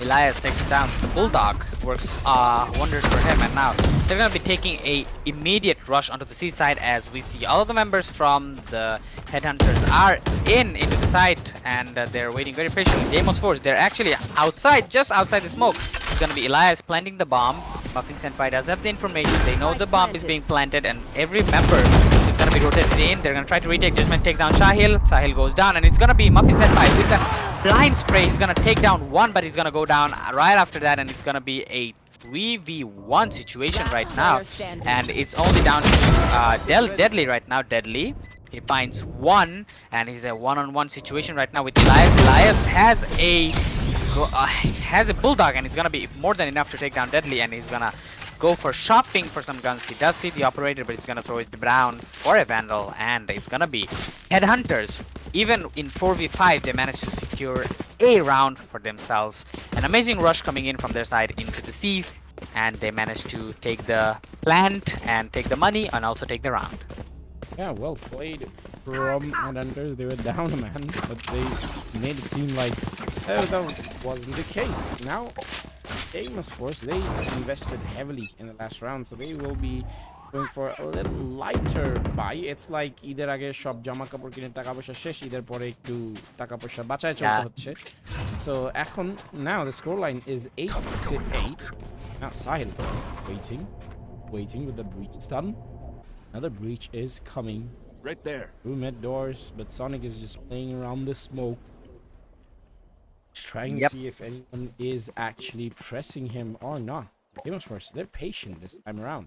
Elias takes him down. The Bulldog works wonders for him, and now they're going to be taking a immediate rush onto the seaside as we see all of the members from the Headhunters are into the side, and they're waiting very patiently. Deimos Force, they're actually outside, just outside the smoke. It's going to be Elias planting the bomb. Muffin Senpai does have the information. They know the bomb is being planted, and every member is going to be rotated in. They're going to try to retake Judgment, take down Sahil. Sahil goes down, and it's going to be Muffin Senpai with the blind spray. He's going to take down one, but he's going to go down right after that, and it's going to be a 3v1 situation right now. And it's only down to Deadly right now. Deadly. He finds one, and he's a one-on-one situation right now with Elias. Elias has a Bulldog, and it's gonna be more than enough to take down Deadly, and he's gonna go for shopping for some guns. He does see the operator, but he's gonna throw it down for a Vandal, and it's gonna be Headhunters. Even in 4v5, they managed to secure a round for themselves. An amazing rush coming in from their side into the seas, and they managed to take the plant and take the money and also take the round. Yeah, well played from Headhunters. They were down a man, but they made it seem like that wasn't the case. Now, Deimos Force, they invested heavily in the last round, so they will be going for a little lighter buy. It's like either আগে সব জামা কাপড় কিনে টাকা পয়সা শেষ, ঈদের পরে একটু টাকা পয়সা বাঁচায় চলতে হচ্ছে। So এখন now the scoreline is 8-8. Now Sahil waiting with the breach stun. Another breach is coming. Right there. Through mid doors, but Sonic is just playing around the smoke. Trying to see if anyone is actually pressing him or not. Deimos first, they're patient this time around.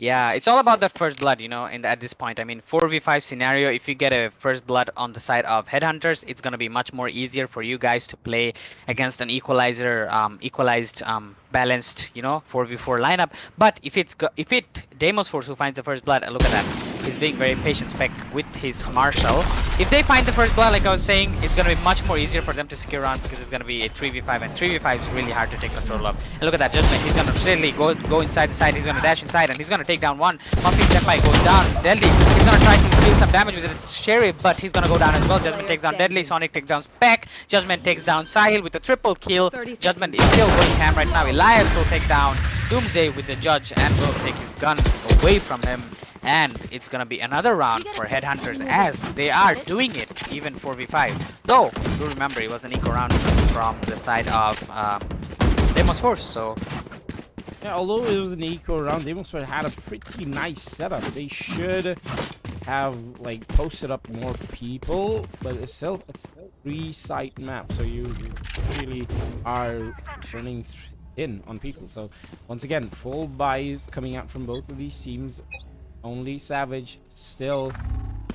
Yeah, it's all about that first blood, you know, at this point. I mean, 4v5 scenario, if you get a first blood on the side of Headhunters, it's going to be much more easier for you guys to play against an equalized, balanced, you know, 4v4 lineup. But if it Deimos Force who finds the first blood, look at that. He's being very patient spec with his Marshall. If they find the first blood, like I was saying, it's going to be much more easier for them to secure round because it's going to be a 3v5, and 3v5 is really hard to take control of. And look at that Judgment. He's going to straightly go inside the side. He's going to dash inside, and he's going to take down one. Muffy Senpai goes down. Deadly. He's going to try to deal some damage with his Sheriff, but he's going to go down as well. Judgment takes down Deadly. Sonic takes down Spec. Judgment takes down Sahil with a triple kill. Judgment is still going ham right now. Elias will take down Doomsday with the Judge and will take his gun away from him. And it's gonna be another round for Headhunters as they are doing it even 4v5. Though, do remember it was an eco round from the side of Deimos Force, so... Yeah, although it was an eco round, Deimos Force had a pretty nice setup. They should have like posted up more people, but it's still 3-site map, so you really are running in on people. So once again, full buys coming out from both of these teams. Only Savage still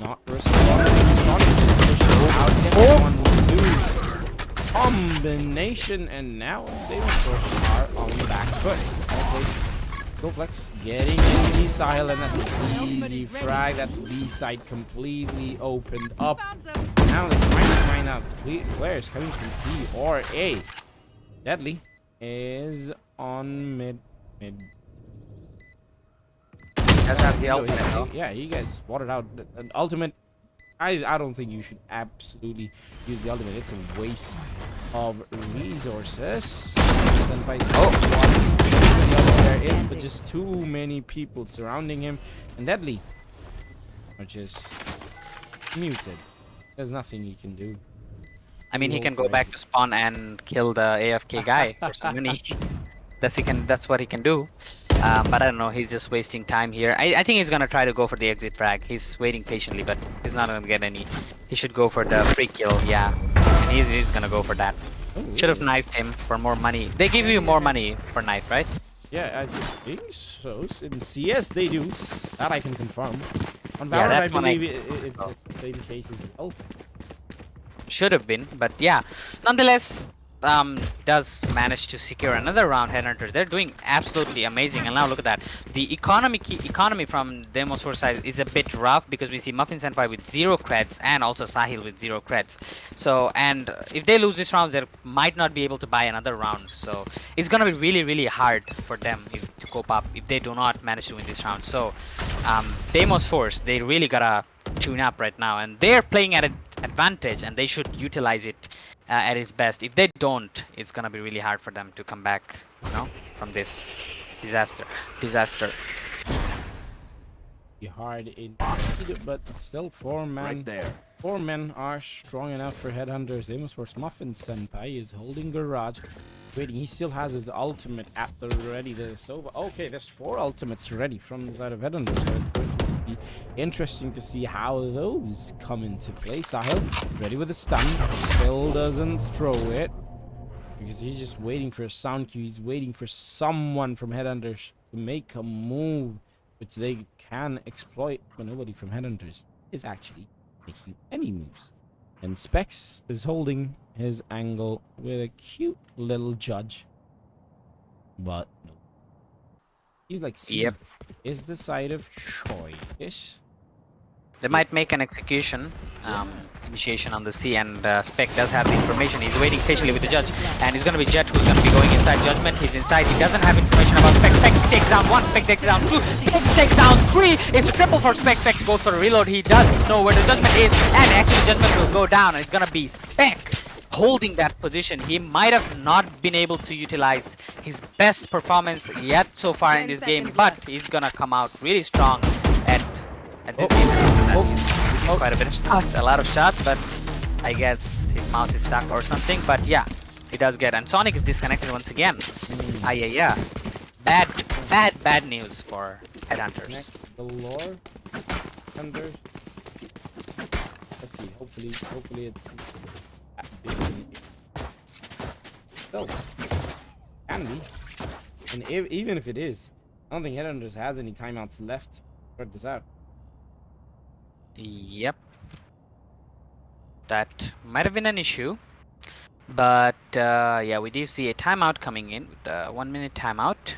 not responding. Sonic just pushing out. Get 1-2 combination, and now they are on the back foot. Snowflex getting in. See Sahil, and that's an easy frag. That's B side completely opened up. Now they're trying to find out players coming from C or A. Deadly is on mid. Does have the ultimate though. Yeah, you guys spotted out an ultimate. I don't think you should absolutely use the ultimate. It's a waste of resources. There is, but just too many people surrounding him, and Deadly are just muted. There's nothing he can do. I mean, he can go back to spawn and kill the AFK guy for some money. That's what he can do. But I don't know, he's just wasting time here. I think he's gonna try to go for the exit frag. He's waiting patiently, but he's not gonna get any. He should go for the free kill, yeah. And he's gonna go for that. Should have knifed him for more money. They give you more money for knife, right? Yeah, I think so. In CS they do. That I can confirm. On Valorant, I believe it's the same case as well. Should have been, but yeah. Nonetheless, does manage to secure another round. Headhunters, they're doing absolutely amazing, and now look at that. The economy from Deimos Force side is a bit rough because we see Muffin Senpai with 0 creds and also Sahil with 0 creds. So, and if they lose this round, they might not be able to buy another round. So it's gonna be really hard for them to cope up if they do not manage to win this round. So Deimos Force, they really gotta tune up right now, and they're playing at an advantage, and they should utilize it at its best. If they don't, it's gonna be really hard for them to come back, you know, from this disaster. Be hard indeed, but still 4 men. Right there. 4 men are strong enough for Headhunters. Deimos Force. Muffin Senpai is holding Garage, waiting. He still has his ultimate at the ready. Okay, there's 4 ultimates ready from the side of Headhunters, so it's going to be interesting to see how those come into play. Sahil ready with a stun, still doesn't throw it because he's just waiting for a sound cue. He's waiting for someone from Headhunters to make a move which they can exploit, but nobody from Headhunters is actually making any moves. And Specs is holding his angle with a cute little Judge, but no. He's like, Yep. Is the side of choice. They might make an execution initiation on the C, and Spec does have the information. He's waiting patiently with the Judge, and it's going to be Jet who's going to be going inside Judgment. He's inside. He doesn't have information about Spec. Spec takes down 1, Spec takes down 2, Spec takes down 3. It's a triple for Spec. Spec goes for a reload. He does know where the Judgment is, and actually Judgment will go down, and it's going to be Spec holding that position. He might have not been able to utilize his best performance yet so far in 10 this game, seconds but left. he's gonna come out really strong at this game. He's using quite a bit of shots, a lot of shots, but I guess his mouse is stuck or something. But yeah, he does get, and Sonic is disconnected once again. Yeah. Bad news for Headhunters. Next, the lore. Hunters. Let's see. Hopefully it's that big. So, can be. And even if it is, I don't think Headhunters has any timeouts left to sort this out. Yep. That might have been an issue. But yeah, we do see a timeout coming in with a 1 minute timeout,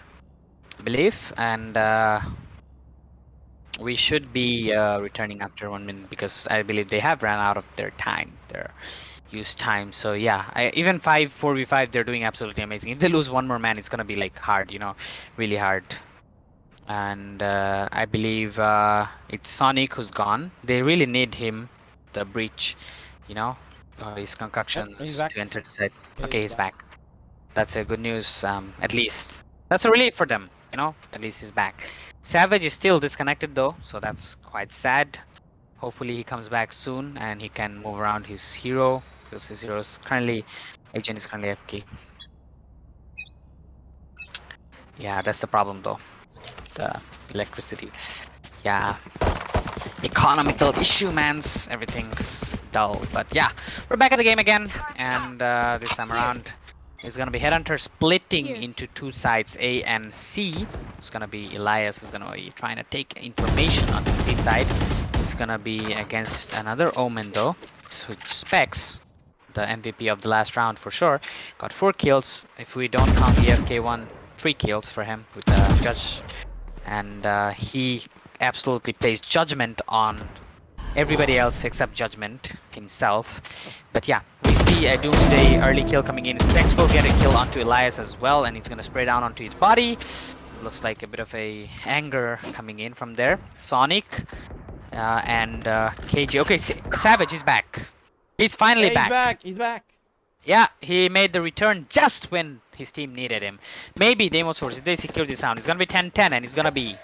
I believe, and we should be returning after 1 minute because I believe they have ran out of their time, their use time. So yeah, even 4v5, they're doing absolutely amazing. If they lose one more man, it's gonna be like hard, you know, really hard. And I believe it's Sonic who's gone. They really need him, the breach, you know, his concoctions he's back. to enter the site. Yeah, Okay, he's he's back. That's a good news. At least that's a relief for them, you know. At least he's back. Savage is still disconnected though, so that's quite sad. Hopefully he comes back soon and he can move around his hero because his hero is currently, agent is currently FK. Yeah, that's the problem though. The electricity. Yeah. Economical issue, mans. Everything's dull. But yeah, we're back at the game again. And this time around, it's gonna be Headhunter splitting into two sides, A and C. It's gonna be Elias who's gonna be trying to take information on the C side. It's gonna be against another Omen though, which Specs, the MVP of the last round for sure, got 4 kills. If we don't count the FK one, 3 kills for him with the Judge. And he absolutely plays Judgment on everybody else except Judgment himself. But yeah, we see a Doomsday early kill coming in. Specs will get a kill onto Elias as well, and it's gonna spray down onto his body. Looks like a bit of a anger coming in from there. Sonic and KJ. Okay, Savage is back. He's finally back. He's back. Yeah, he made the return just when his team needed him. Maybe Deimos Force, if they secure this round, it's gonna be 10-10, and it's gonna be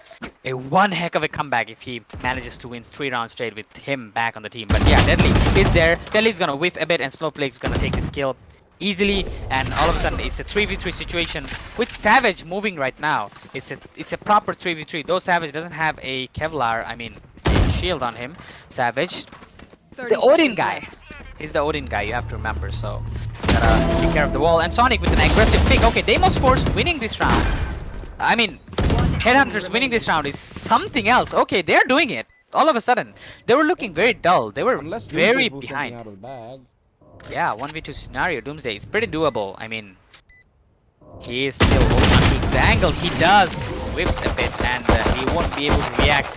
a one heck of a comeback if he manages to win 3 rounds straight with him back on the team. But yeah, Deadly is there. Deadly's gonna whiff a bit, and Snowflake's gonna take his kill easily, and all of a sudden it's a 3v3 situation with Savage moving right now. It's a proper 3v3. Though Savage doesn't have a Kevlar, I mean a shield on him. Savage, the Odin guy. He's the Odin guy, you have to remember, so gotta take care of the wall. And Sonic with an aggressive pick. Okay, Deimos Force winning this round. I mean, Headhunters winning this round is something else. Okay, they're doing it. All of a sudden, they were looking very dull. They were Unless very Doomsday pulls something behind. out of the bag. Yeah, 1v2 scenario, Doomsday is pretty doable. I mean, he is still holding onto the angle. He does whips a bit, and he won't be able to react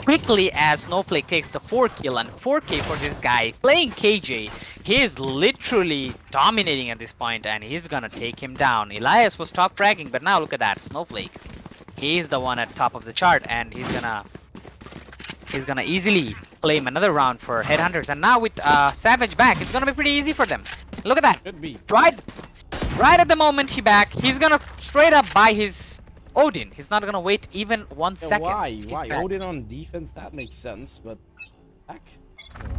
quickly as Snowflake takes the 4 kill, and 4k for this guy playing KJ. He is literally dominating at this point, and he's gonna take him down. Elias was top fragging, but now look at that, Snowflake. He's the one at top of the chart, and he's gonna easily claim another round for Headhunters. And now with Savage back, it's gonna be pretty easy for them. Look at that. Could be. Right at the moment he's gonna straight up buy his Odin. He's not gonna wait even 1 second. Why? He's Why? back. Odin on defense, that makes sense, but back?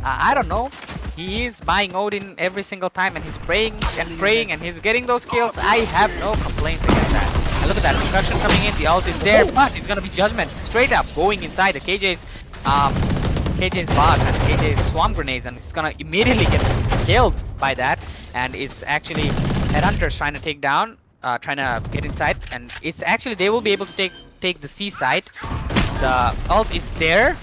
I don't know. He is buying Odin every single time, and he's praying and praying, and he's getting those kills. I have no complaints against that. And look at that concussion coming in. The ult is there, but it's gonna be Judgment straight up going inside the KJ's bot and KJ's swamp grenades, and it's gonna immediately get killed by that. And it's actually Headhunters trying to take down, trying to get inside, and it's actually they will be able to take the C side. The ult is there.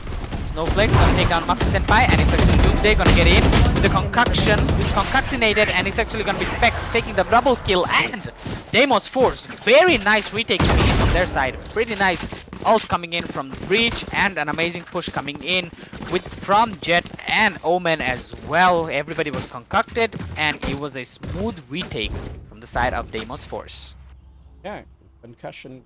Snowflake's gonna take down Mafia Senpai, and it's actually Doomsday gonna get in with the concoction, which concoctinated, and it's actually gonna be Specs taking the double kill, and Deimos Force, very nice retake coming in from their side. Pretty nice ult coming in from Breach, and an amazing push coming in from Jet and Omen as well. Everybody was concocted, and it was a smooth retake from the side of Deimos Force. Yeah, concussion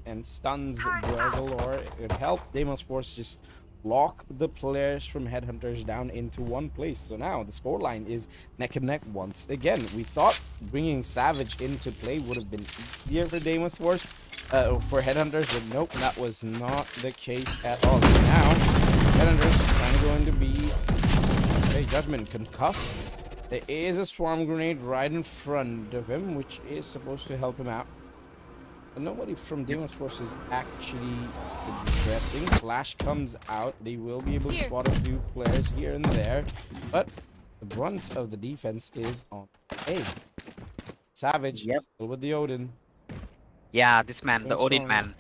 and stuns were galore. It helped Deimos Force just lock the players from Headhunters down into one place. So now the scoreline is neck and neck once again. We thought bringing Savage into play would have been easier for Deimos Force, for Headhunters, but nope, that was not the case at all. So now Headhunters trying to go into B. Okay, Judgment concussed. There is a swarm grenade right in front of him, which is supposed to help him out. But nobody from Deimos Force is actually addressing. Flash comes out. They will be able to spot a few players here and there. But the brunt of the defense is on A. Savage still with the Odin. Yeah, this man, the Odin man.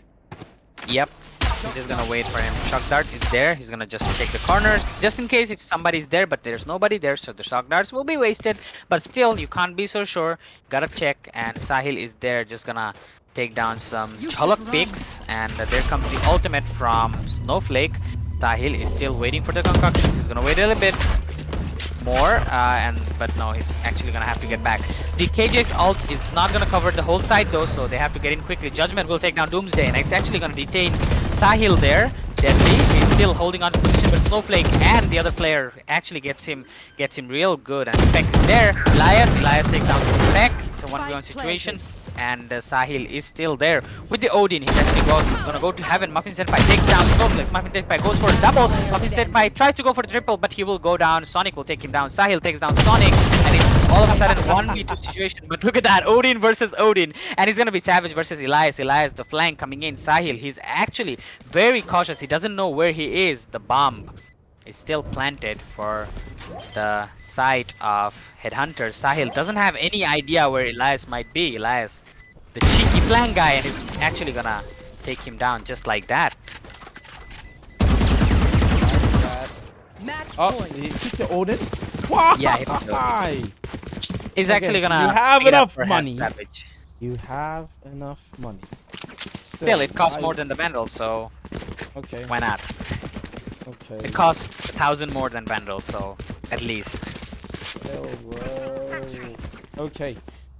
Yep. He's just gonna wait for him. Shock dart is there. He's gonna just check the corners just in case if somebody's there, but there's nobody there, so the shock darts will be wasted. But still, you can't be so sure. Gotta check, and Sahil is there, just gonna take down some Cholok picks, and there comes the ultimate from Snowflake. Sahil is still waiting for the concoction. He's gonna wait a little bit more, but no, he's actually gonna have to get back. The KJ's ult is not gonna cover the whole side though, so they have to get in quickly. Judgment will take down Doomsday, and it's actually gonna detain Sahil there. Deadly, he's still holding on to position, but Snowflake and the other player actually gets him real good. And Spec is there. Elias takes down Spec. It's a 1v1 situation, and Sahil is still there with the Odin. He's actually gonna go to heaven. Muffin Senpai takes down Snowflake. Muffin Senpai goes for a double. Muffin Senpai tries to go for the triple, but he will go down. Sonic will take him down. Sahil takes down Sonic, and it's all of a sudden 1v2 situation. But look at that, Odin versus Odin, and it's gonna be Savage versus Elias. Elias, the flank coming in. Sahil, he's actually very cautious. He doesn't know where he is. The bomb is still planted for the side of Headhunters. Sahil doesn't have any idea where Elias might be. Elias, the cheeky flank guy, and is actually gonna take him down just like that. Match Oh, point. he hit the Odin? Why? Yeah, hit the Odin. He's actually gonna. You have pick it up enough for money. Savage. You have enough money. Still, it costs more than the Vandal, so Okay. why not? Okay. It costs 1,000 more than Vandal, so at least. Still, whoa. Okay.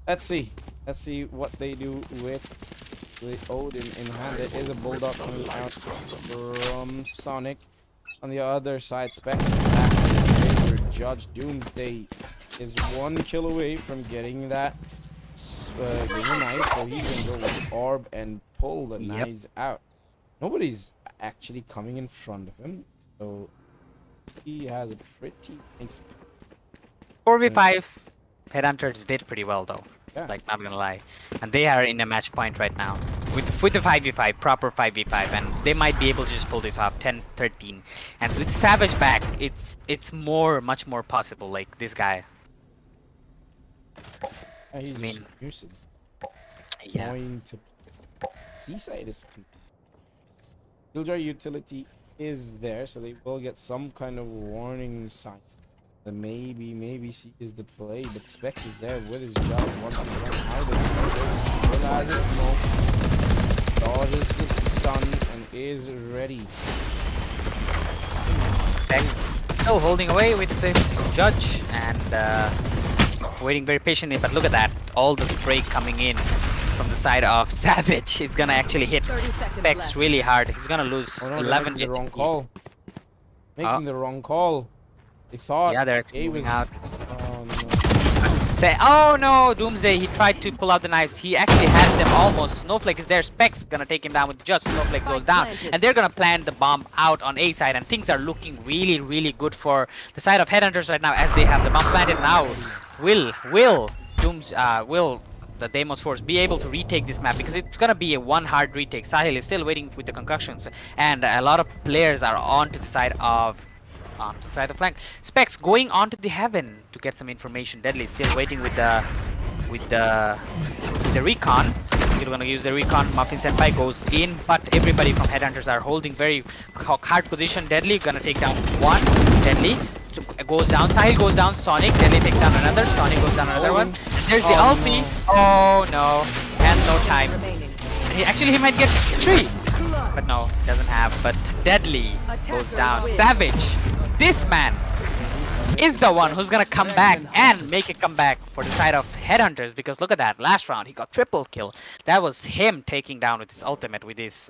Let's see. Let's see what they do with the Odin in hand. There is a Bulldog coming out from Sonic. On the other side, Specs back to his favorite judge. Doomsday is 1 kill away from getting that getting a knife, so he can go with Orb and pull the knives out. Nobody's actually coming in front of him, so he has a pretty nice 4v5 Headhunters did pretty well though. Yeah. Like, not gonna lie. And they are in a match point right now. With the 5v5, proper 5v5, and they might be able to just pull this off 10-13. And with Savage back, it's much more possible. Like this guy. he's I just mean, a nuisance. Yeah. Going to Seaside is Killjoy utility is there, so they will get some kind of warning sign. That maybe C is the play, but Specs is there with his job once again. How does he realize the smoke? Dodges the stun and is ready. Specs still holding away with this judge and waiting very patiently, but look at that. All the spray coming in from the side of Savage. It's gonna actually hit 30 seconds Specs left. really hard. He's gonna lose Oh no, 11 making the wrong HP. call. Making the wrong call. They thought Yeah, they're actually A moving was out. Oh no. Say, oh no, Doomsday, he tried to pull out the knives. He actually has them almost. Snowflake is there. Specs gonna take him down with the judge. Snowflake goes down. planted. And they're gonna plant the bomb out on A side. And things are looking really, really good for the side of Headhunters right now as they have the bomb planted now. Will the Deimos Force be able to retake this map? Because it's gonna be a one hard retake. Sahil is still waiting with the concussions. And a lot of players are on to the side of the flank. Specs going on to the heaven to get some information. Deadly still waiting with the recon. You're gonna use the recon. Muffin Senpai goes in, but everybody from Headhunters are holding very hard position. Deadly gonna take down one. Deadly goes down. Sahil goes down. Sonic. Deadly takes down another. Sonic goes down another one. There's the ulti. Oh no, and no time. Remaining. He might get 3. But no, doesn't have. But Deadly goes down. Savage, this man is the one who's gonna come back and make a comeback for the side of Headhunters, because look at that. Last round he got triple kill. That was him taking down with his ultimate, with his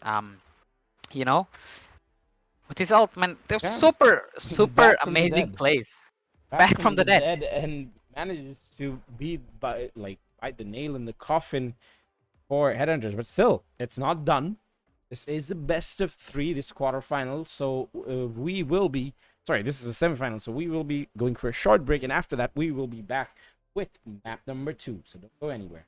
With his ult, man, they're Yeah. super Back from the amazing dead. plays. Back from the dead. and manages to beat bite the nail in the coffin for Headhunters. But still, it's not done. This is a best of 3, this quarterfinal. So we will be this is a semifinal. So we will be going for a short break, and after that, we will be back with map number 2. So don't go anywhere.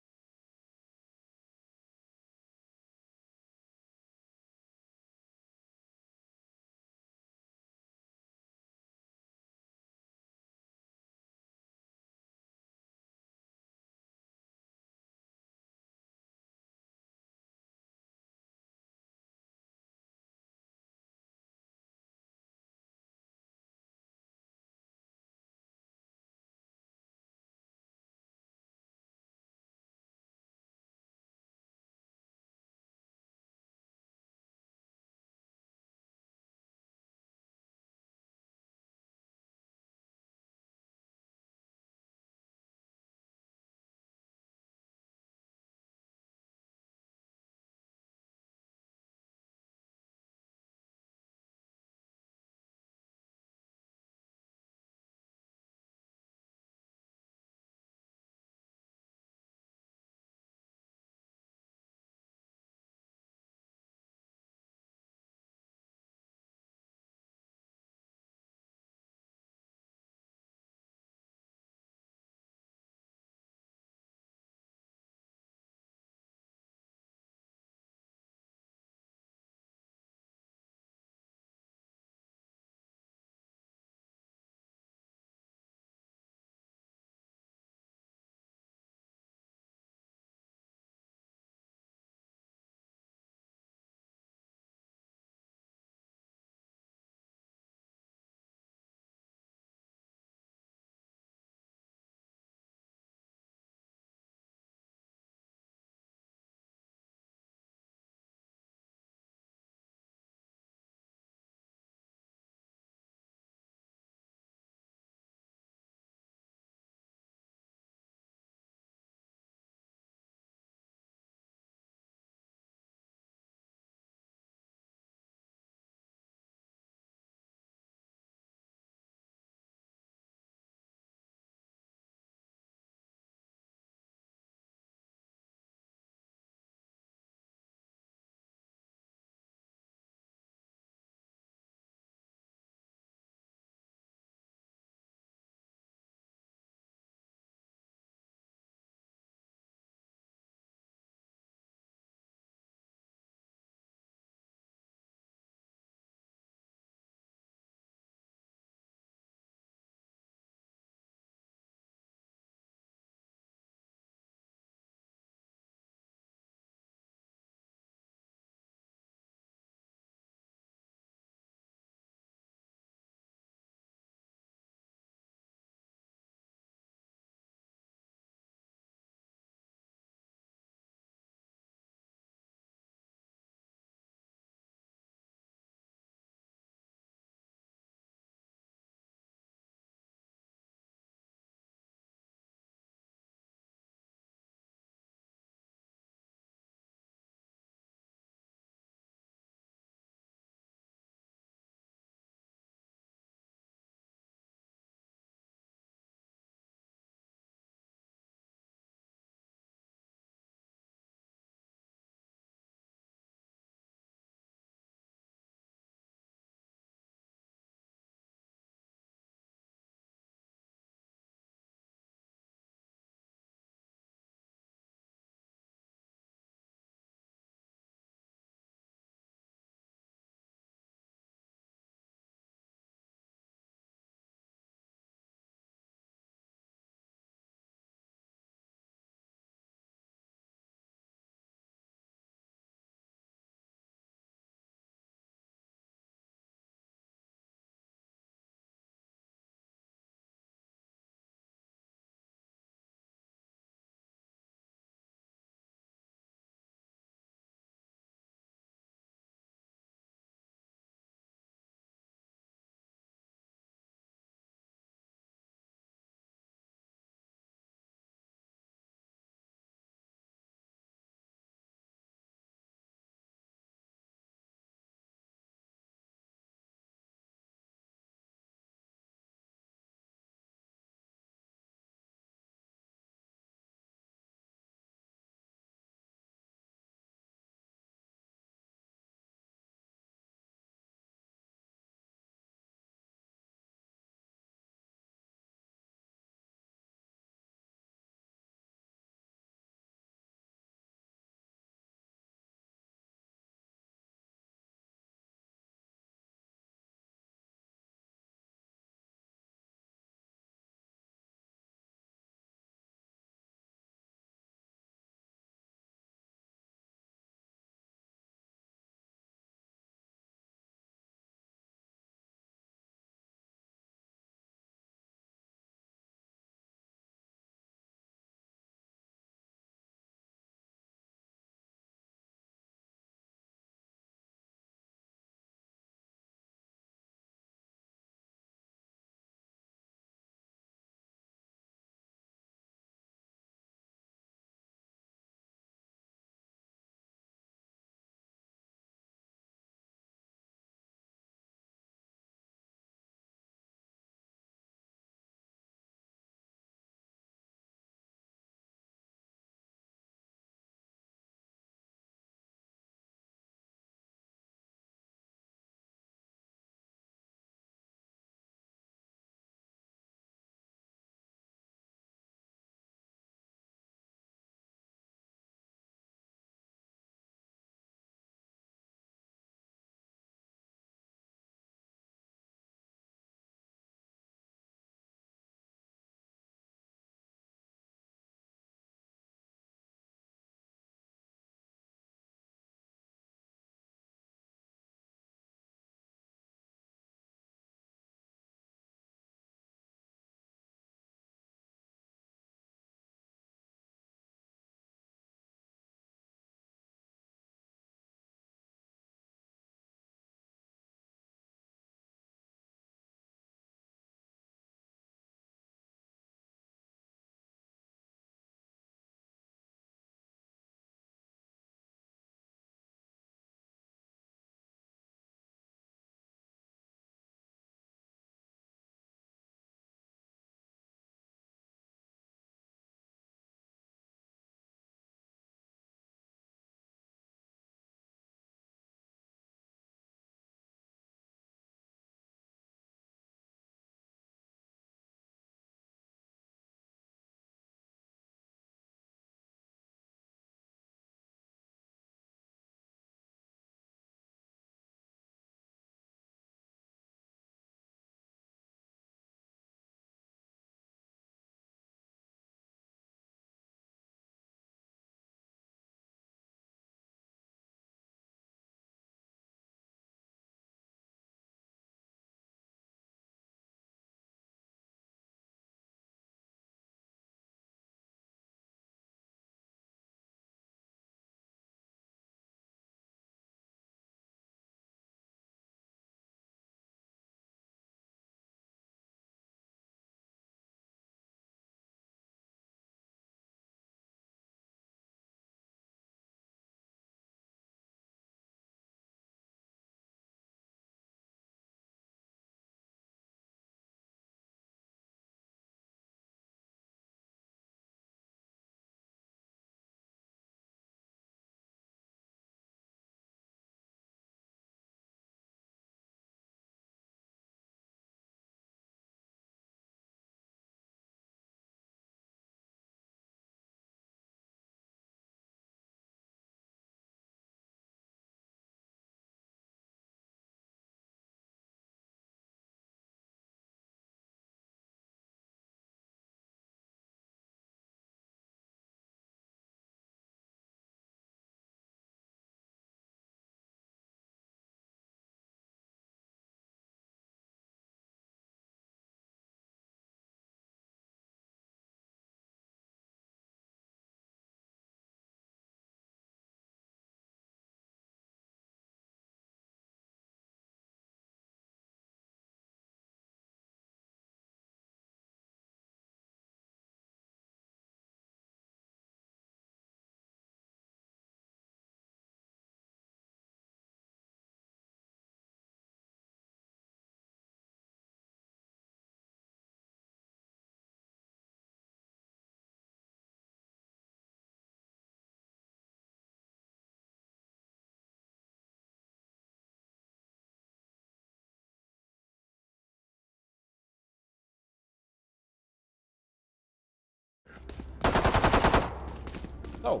So,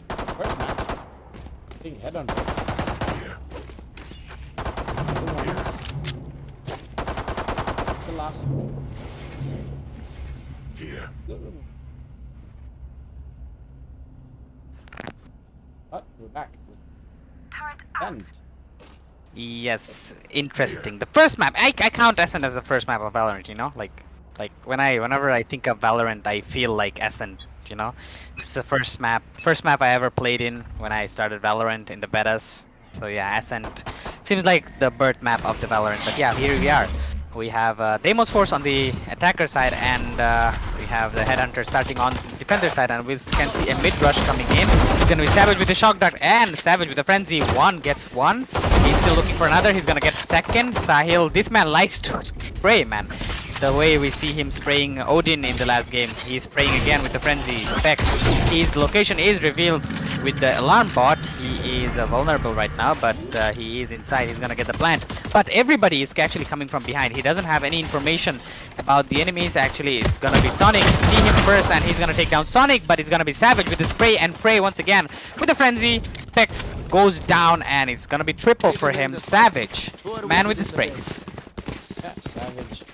first match. I think Headhunter. The ones. The last one. Here. But we're back. And Yes, interesting. The first map, I count Ascent as the first map of Valorant, you know? Like whenever I think of Valorant, I feel like Ascent, you know? It's the first map I ever played in when I started Valorant in the betas. So yeah, Ascent seems like the birth map of the Valorant. But yeah, here we are. We have Deimos Force on the attacker side, and we have the Headhunter starting on the defender side, and we can see a mid rush coming in. It's gonna be Savage with the shock dart, and Savage with the frenzy. One gets one. He's still looking for another. He's gonna get second. Sahil, this man likes to spray, man. The way we see him spraying Odin in the last game, he's spraying again with the frenzy specs. His location is revealed with the alarm bot. He is vulnerable right now, but he is inside. He's gonna get the plant. But everybody is actually coming from behind. He doesn't have any information about the enemies. Actually, it's gonna be Sonic. See him first, and he's gonna take down Sonic. But it's gonna be Savage with the spray and pray once again with the frenzy. Specs goes down, and it's gonna be triple for him. Savage, man with the sprays. yeah, Savage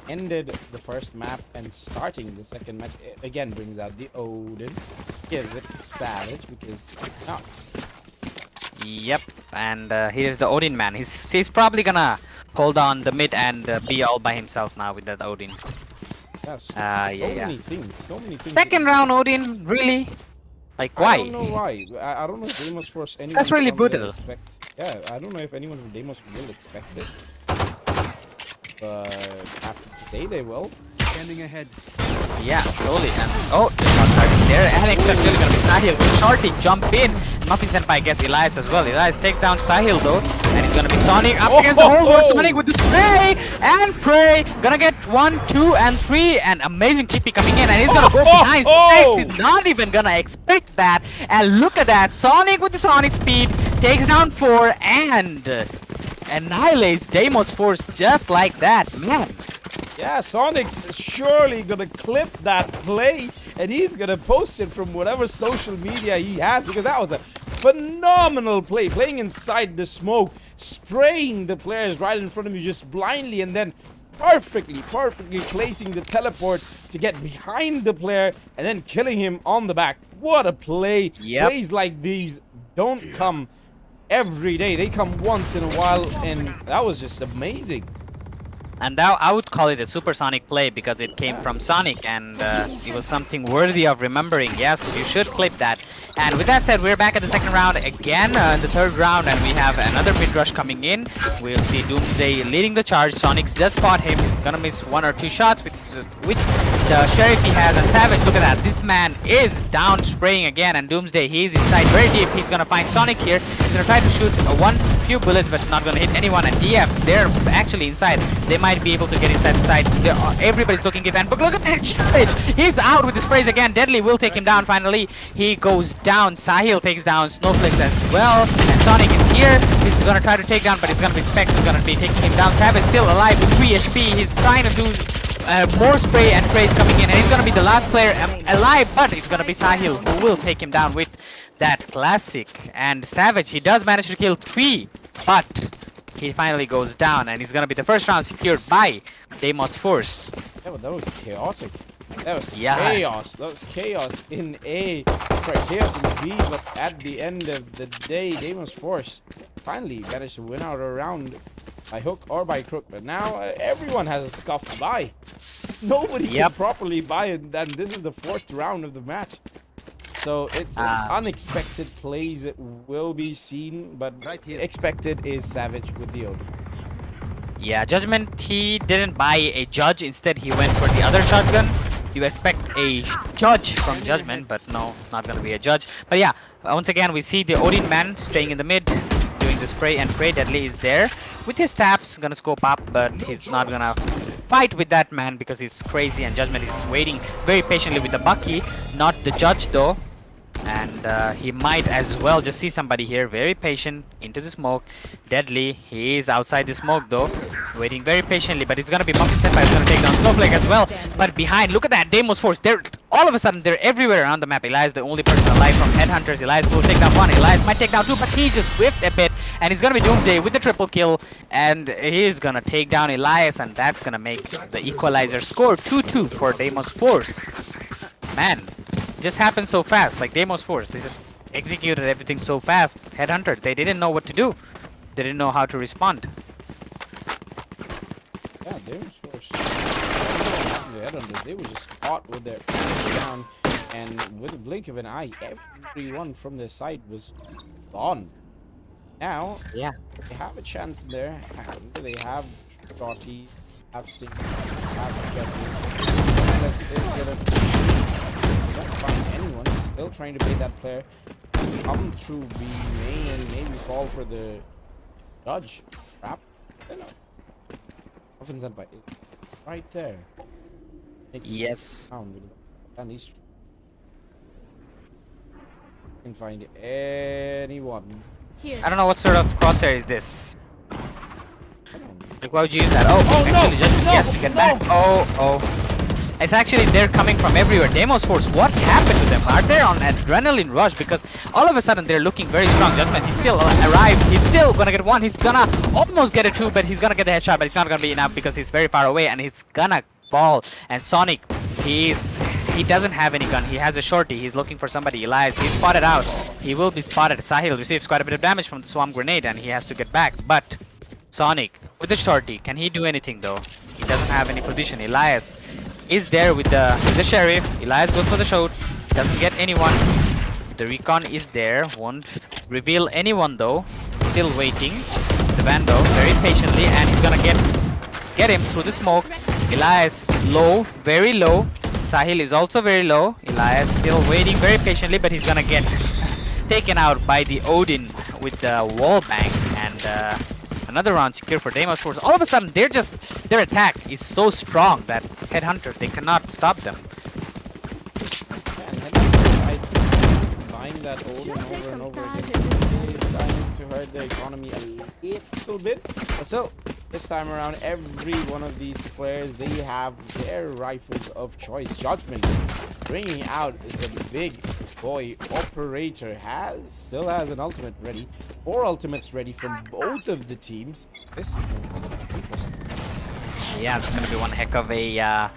ended the first map, and starting the second match again brings out the Odin, gives it to Savage because no. Yep, and here's the Odin man. He's probably gonna hold on the mid and be all by himself now with that Odin. Yes. So many things. Second round Odin, really? Like why? I don't know why. I don't know if Deimos Force anyone. That's really from there brutal. expects. Yeah, I don't know if anyone from Deimos will expect this. But after today, they will. Standing ahead. Yeah, slowly. And oh, the shot target there. And it's actually gonna be Sahil. Shorty jump in. Muffin Senpai gets Elias as well. Elias takes down Sahil though. And it's gonna be Sonic up against the whole world. Sonic with the spray and pray. Gonna get 1, 2, and 3. And amazing TP coming in. And he's gonna go behind. Specs is not even gonna expect that. And look at that. Sonic with the Sonic speed. Takes down 4 and annihilates Deimos Force just like that, man. Yeah, Sonic's surely gonna clip that play, and he's gonna post it from whatever social media he has, because that was a phenomenal play. Playing inside the smoke, spraying the players right in front of you just blindly, and then perfectly placing the teleport to get behind the player, and then killing him on the back. What a play. Yep. Plays like these don't come every day. They come once in a while, and that was just amazing. And now I would call it a supersonic play because it came from Sonic, and it was something worthy of remembering. Yes, you should clip that. And with that said, we're back at the second round again, in the third round, and we have another mid rush coming in. We'll see Doomsday leading the charge. Sonic does spot him. He's gonna miss 1 or 2 shots with the sheriff he has. And Savage, look at that. This man is down spraying again, and Doomsday, he's inside very deep. He's gonna find Sonic here. He's gonna try to shoot few bullets, but not gonna hit anyone. And DF, they're actually inside. They might be able to get inside the side. Everybody's looking at that. But look at that challenge. He's out with the sprays again. Deadly will take him down finally. He goes down. Sahil takes down Snowflakes as well. And Sonic is here. He's gonna try to take down, but it's gonna be Specs who's gonna be taking him down. Savage still alive with 3 HP. He's trying to do more spray and praise coming in, and he's gonna be the last player alive, but it's gonna be Sahil who will take him down with that classic. And Savage, he does manage to kill 3, but he finally goes down, and he's gonna be the first round secured by Deimos Force. Yeah, but that was chaotic. That was Yeah. chaos. That was chaos in A. Sorry, chaos in B, but at the end of the day, Deimos Force finally managed to win out a round by hook or by crook. But now everyone has a scuffed buy. Nobody can properly buy it, and this is the 4th round of the match. So it's unexpected plays that will be seen, but expected is Savage with the Odin. Yeah, Judgment, he didn't buy a Judge. Instead, he went for the other shotgun. You expect a Judge from Judgment, but no, it's not going to be a Judge. But yeah, once again, we see the Odin man staying in the mid, doing the spray and pray. Deadly is there with his taps, gonna scope up, but he's not gonna fight with that man because he's crazy, and Judgment is waiting very patiently with the Bucky, not the Judge though. And he might as well just see somebody here. Very patient into the smoke. Deadly. He is outside the smoke though. Waiting very patiently, but he's gonna be bumping Senpai. He's gonna take down Snowflake as well. But behind, look at that Deimos force. They're all of a sudden they're everywhere around the map. Elias the only person alive from Headhunters. Elias will take down one. Elias might take down two, but he just whiffed a bit. And he's gonna be Doomsday with the triple kill. And he's gonna take down Elias, and that's gonna make the equalizer score 2-2 for Deimos Force. Man, it just happened so fast. Like Deimos Force, they just executed everything so fast. Headhunters, they didn't know what to do. They didn't know how to respond. Yeah, Deimos Force. They were just caught with their pants down, and with a blink of an eye, everyone from their side was gone. Now, Yeah. they have a chance in their hand. They have Shorty, have Sing, have Judges. Let's don't find anyone. Still trying to bait that player. Come through B main and maybe fall for the Judge. Trap? I don't know. Muffin Senpai is right there. Making Yes. sound with and these can find anyone. I don't know what sort of crosshair is this. I don't know. Like, why would you use that? Oh, Oh, no! actually, Judgment, No! he has to get No! back. Oh. It's actually, they're coming from everywhere. Deimos Force, what happened to them? Are they on adrenaline rush? Because all of a sudden, they're looking very strong. Judgment, he's still arrived. He's still gonna get one. He's gonna almost get a two, but he's gonna get a headshot, but it's not gonna be enough because he's very far away, and he's gonna fall. And Sonic, he doesn't have any gun. He has a shorty. He's looking for somebody. Elias, he's spotted out. He will be spotted. Sahil receives quite a bit of damage from the swarm grenade, and he has to get back. But Sonic, with the shorty, can he do anything though? He doesn't have any position. Elias is there with the sheriff. Elias goes for the shot. Doesn't get anyone. The recon is there. Won't reveal anyone though. Still waiting. The Vando very patiently, and he's gonna get him through the smoke. Elias low, very low. Sahil is also very low. Elias still waiting very patiently, but he's gonna get taken out by the Odin with the wall bang, and another round secure for Deimos Force. All of a sudden, their attack is so strong that Headhunter, they cannot stop them. Buying that over and over again is starting to hurt the economy a little bit. But still, this time around, every one of these players, they have their rifles of choice. Judgment bringing out the big boy operator still has an ultimate ready. 4 ultimates ready from both of the teams. This is interesting. Yeah, it's gonna be one heck of a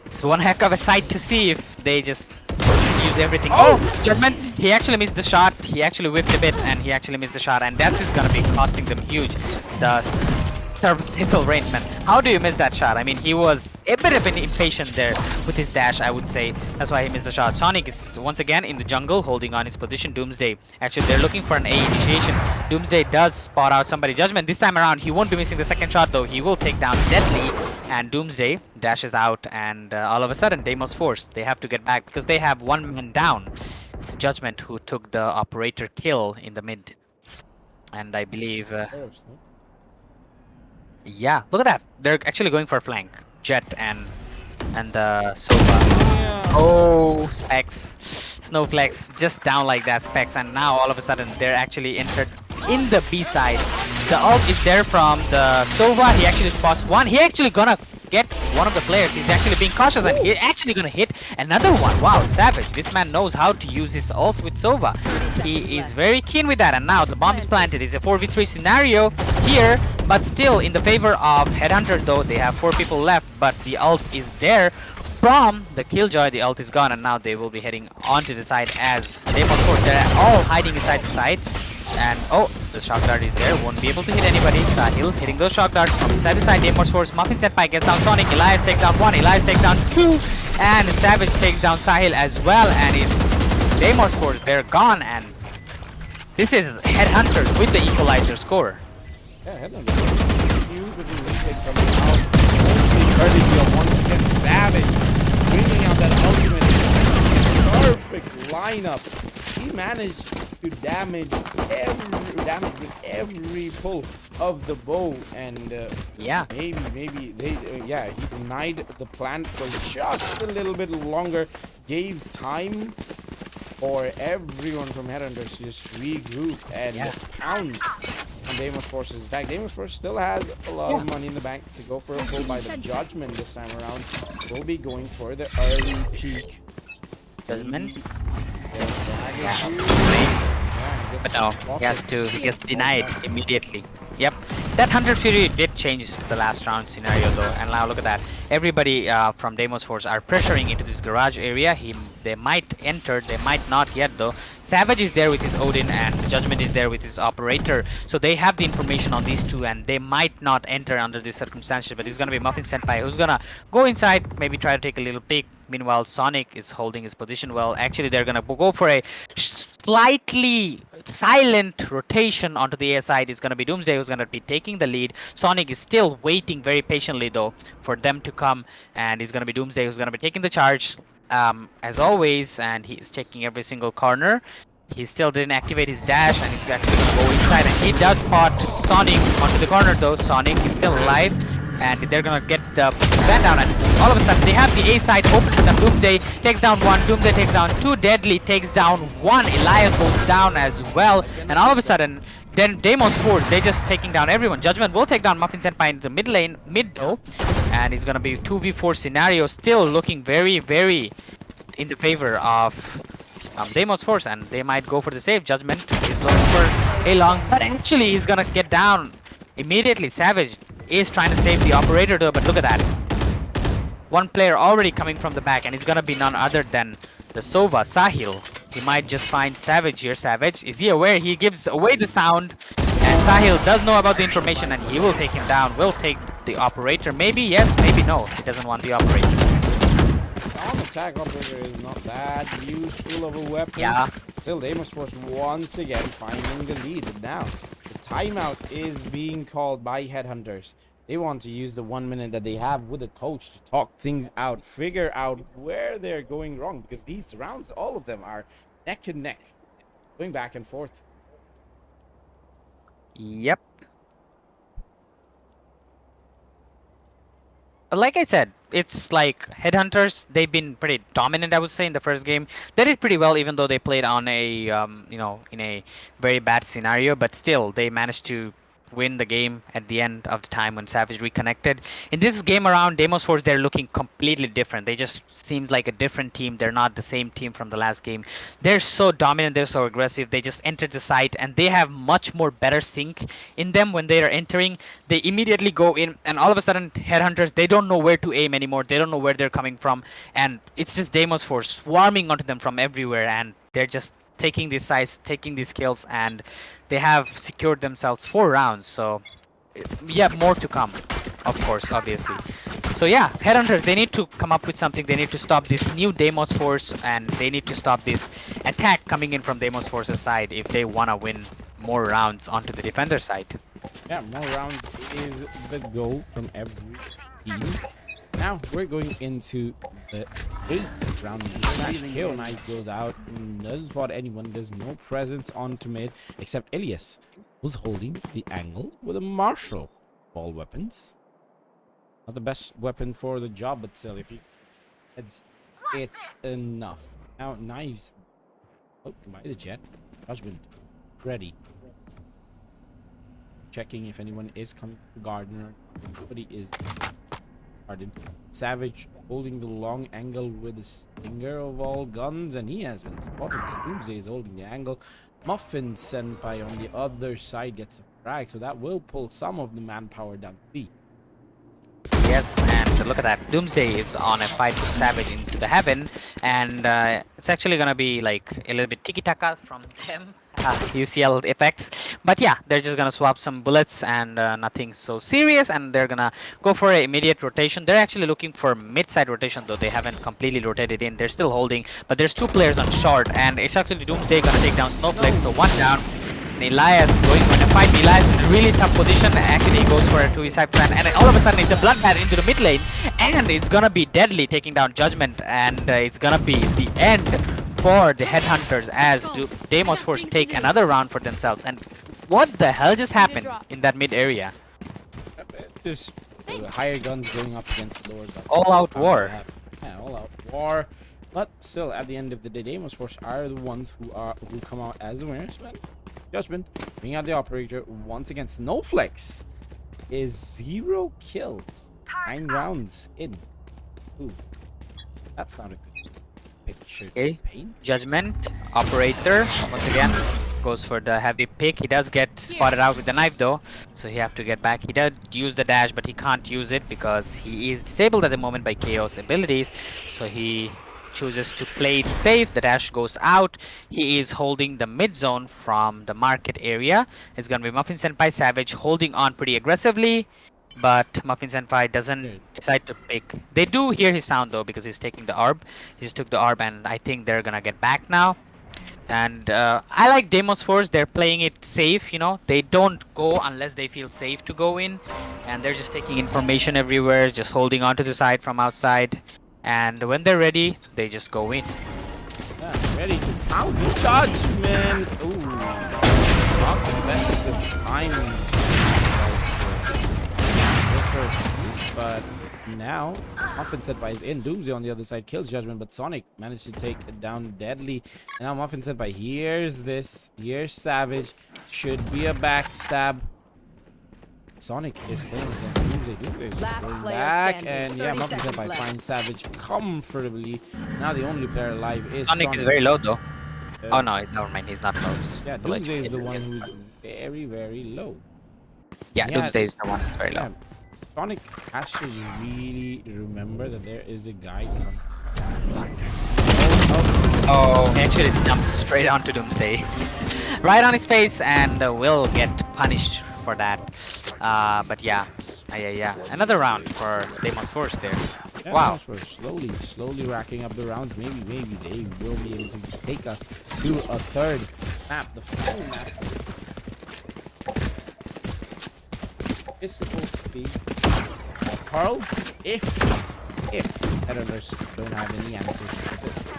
it's one heck of a sight to see if they just use everything. Oh, Judgment, he actually missed the shot. He actually whiffed a bit, and he actually missed the shot, and that's just gonna be costing them huge. The missile range, man. How do you miss that shot? I mean, he was a bit of an impatient there with his dash, I would say. That's why he missed the shot. Sonic is once again in the jungle, holding on his position. Doomsday, actually, they're looking for an A initiation. Doomsday does spot out somebody. Judgment, this time around, he won't be missing the second shot, though. He will take down Deadly, and Doomsday dashes out, and all of a sudden, Deimos Force, they have to get back because they have one man down. It's Judgment who took the operator kill in the mid. And I believe... yeah, look at that. They're actually going for a flank. Jet and Sova. Yeah. Oh, Specs. Snowflakes just down like that, Specs. And now all of a sudden they're actually entered in the B side. The ult is there from the Sova. He actually spots one. He actually gonna get one of the players. He's actually being cautious, and he's actually gonna hit another one. Wow, savage. This man knows how to use his ult with Sova. He is very keen with that, and now the bomb is planted. It's a 4v3 scenario here, but still in the favor of Headhunter, though. They have 4 people left, but the ult is there from the Killjoy. The ult is gone, and now they will be heading onto the side as Deimos Force. They're all hiding inside the side. And oh, the shock dart is there. Won't be able to hit anybody. Sahil hitting those shock darts from inside the side. Deimos Force. Muffin Senpai gets down Sonic. Elias takes down 1. Elias takes down 2. And Savage takes down Sahil as well. And it's Deimos Force. They're gone. And this is Headhunters with the equalizer score. Yeah, Headhunters. Beautiful retake coming out. Mostly courtesy of once again Savage bringing out that ultimate. Perfect lineup. He managed to damage with every pull of the bow, and yeah, maybe they yeah, he denied the plant for just a little bit longer, gave time for everyone from Headhunters to just regroup and pounce on Deimos Force's attack. Deimos Force still has a lot of money in the bank to go for a full by the Judgment this time around. We'll be going for the early peak. Judgment. Yeah. But no, he gets denied immediately. Yep, that Hunter Fury did change the last round scenario though, and now look at that. Everybody from Deimos Force are pressuring into this garage area. They might enter, they might not yet though. Savage is there with his Odin and the Judgment is there with his Operator, so they have the information on these two and they might not enter under these circumstances, but it's gonna be Muffin Senpai who's gonna go inside, maybe try to take a little peek. Meanwhile, Sonic is holding his position well. Actually, they're gonna go for a slightly silent rotation onto the A side. Is gonna be Doomsday who's gonna be taking the lead. Sonic is still waiting very patiently though for them to come, and it's gonna be Doomsday who's gonna be taking the charge as always, and he's checking every single corner. He still didn't activate his dash, and he's actually gonna go inside, and he does spot Sonic onto the corner though. Sonic is still alive, and they're gonna get the van down, and all of a sudden they have the A side open to them. Doomsday takes down one, Doomsday takes down two, Deadly takes down one, Elias goes down as well, and all of a sudden then Deimos Force, they're just taking down everyone. Judgment will take down Muffin Senpai into the mid lane, though, and it's gonna be 2v4 scenario, still looking very, very in the favor of Deimos Force, and they might go for the save. Judgment is looking for a long, but actually he's gonna get down immediately. Savage is trying to save the Operator though, but look at that. One player already coming from the back, and it's gonna be none other than the Sova, Sahil. He might just find Savage here. Savage, is he aware? He gives away the sound, and Sahil does know about the information, and he will take him down. Will take the Operator. Maybe yes, maybe no. He doesn't want the Operator. On attack Operator is not that useful of a weapon. Yeah. Still, Deimos Force once again finding the lead. And now, the timeout is being called by Headhunters. They want to use the 1 minute that they have with the coach to talk things out, figure out where they're going wrong, because these rounds, all of them are neck and neck, going back and forth. Yep. Like I said, it's like Headhunters, they've been pretty dominant, I would say, in the first game. They did pretty well, even though they played on a, in a very bad scenario, but still, they managed to win the game at the end of the time when Savage reconnected. In this game around, Deimos Force, they're looking completely different. They just seems like a different team. They're not the same team from the last game. They're so dominant, they're so aggressive. They just entered the site, and they have much more better sync in them when they are entering. They immediately go in, and all of a sudden, Headhunters, they don't know where to aim anymore. They don't know where they're coming from, and it's just Deimos Force swarming onto them from everywhere, and they're just taking these sites, taking these kills, and they have secured themselves 4 rounds. So yeah, more to come, of course, obviously. So yeah, Headhunters, they need to come up with something. They need to stop this new Deimos Force, and they need to stop this attack coming in from Deimos Force's side if they want to win more rounds onto the defender side. Yeah, more rounds is the goal from every team. Now we're going into the 8th round. Kill Knight goes out, doesn't spot anyone. There's no presence onto mid except Elias, who's holding the angle with a martial. All weapons, not the best weapon for the job, but still, if you, it's enough. Now knives. Oh, by the jet. Judgment ready. Checking if anyone is coming to Gardener. Nobody is. Savage holding the long angle with the stinger of all guns, and he has been spotted. Doomsday is holding the angle. Muffin Senpai on the other side gets a frag, so that will pull some of the manpower down to B. Yes, and look at that. Doomsday is on a fight with Savage into the heaven, and it's actually gonna be like a little bit tiki-taka from them. UCL effects, but yeah, they're just gonna swap some bullets and nothing so serious, and they're gonna go for an immediate rotation. They're actually looking for mid-side rotation, though they haven't completely rotated in. They're still holding, but there's 2 players on short, and it's actually Doomsday gonna take down Snowflake, so 1 down. And Elias going in a fight. Elias in a really tough position. Actually, he goes for a 2v5 plan, and all of a sudden it's a bloodbath into the mid lane, and it's gonna be Deadly taking down Judgment, and it's gonna be the end for the Headhunters as Deimos Force take another round for themselves. And what the hell just happened in that mid area? Just higher guns going up against lower guns. All out war. Yeah, all out war. But still, at the end of the day, Deimos Force are the ones who come out as the winners. Man, Judgment bring out the operator once again. Snowflakes is 0 kills, 9 rounds in. Ooh, that's not a good picture to Okay. paint. Judgment, operator, once again, goes for the heavy pick. He does get spotted out with the knife though, so he have to get back. He does use the dash, but he can't use it because he is disabled at the moment by Chaos abilities, so he chooses to play it safe. The dash goes out. He is holding the mid zone from the market area. It's gonna be Muffin Senpai Savage holding on pretty aggressively, but Muffin Senpai doesn't decide to pick. They do hear his sound though because he's taking the orb. He just took the orb, and I think they're gonna get back now. And I like Deimos Force. They're playing it safe, you know. They don't go unless they feel safe to go in, and they're just taking information everywhere, just holding on to the side from outside. And when they're ready, they just go in. Yeah, ready to out Judgment. Ooh, not the best of times. But now, Muffin Senpai is in. Doomsday on the other side kills Judgment, but Sonic managed to take it down deadly. And now Muffin Senpai hears this. Here's Savage. Should be a backstab. Sonic is playing against Doomsday. Doomsday is Last going player back. standing. And yeah, 30 Muffin seconds Senpai left. finds Savage comfortably. Now the only player alive is Sonic is very low though. Uh, Oh no, never mind. He's not low. Yeah, Doomsday is the one who's very, very low. Yeah, Yeah, Doomsday is the one that's very Yeah, low. Sonic has to really remember that there is a guy coming. Oh, he actually jumps straight onto Doomsday. Right on his face, and will get punished for that. But yeah. Yeah. Another round for Deimos Force there. Yeah, Wow. We're slowly racking up the rounds. Maybe they will be able to take us to a third map, the final map. It's supposed to be Carl, if editors don't have any answers for this.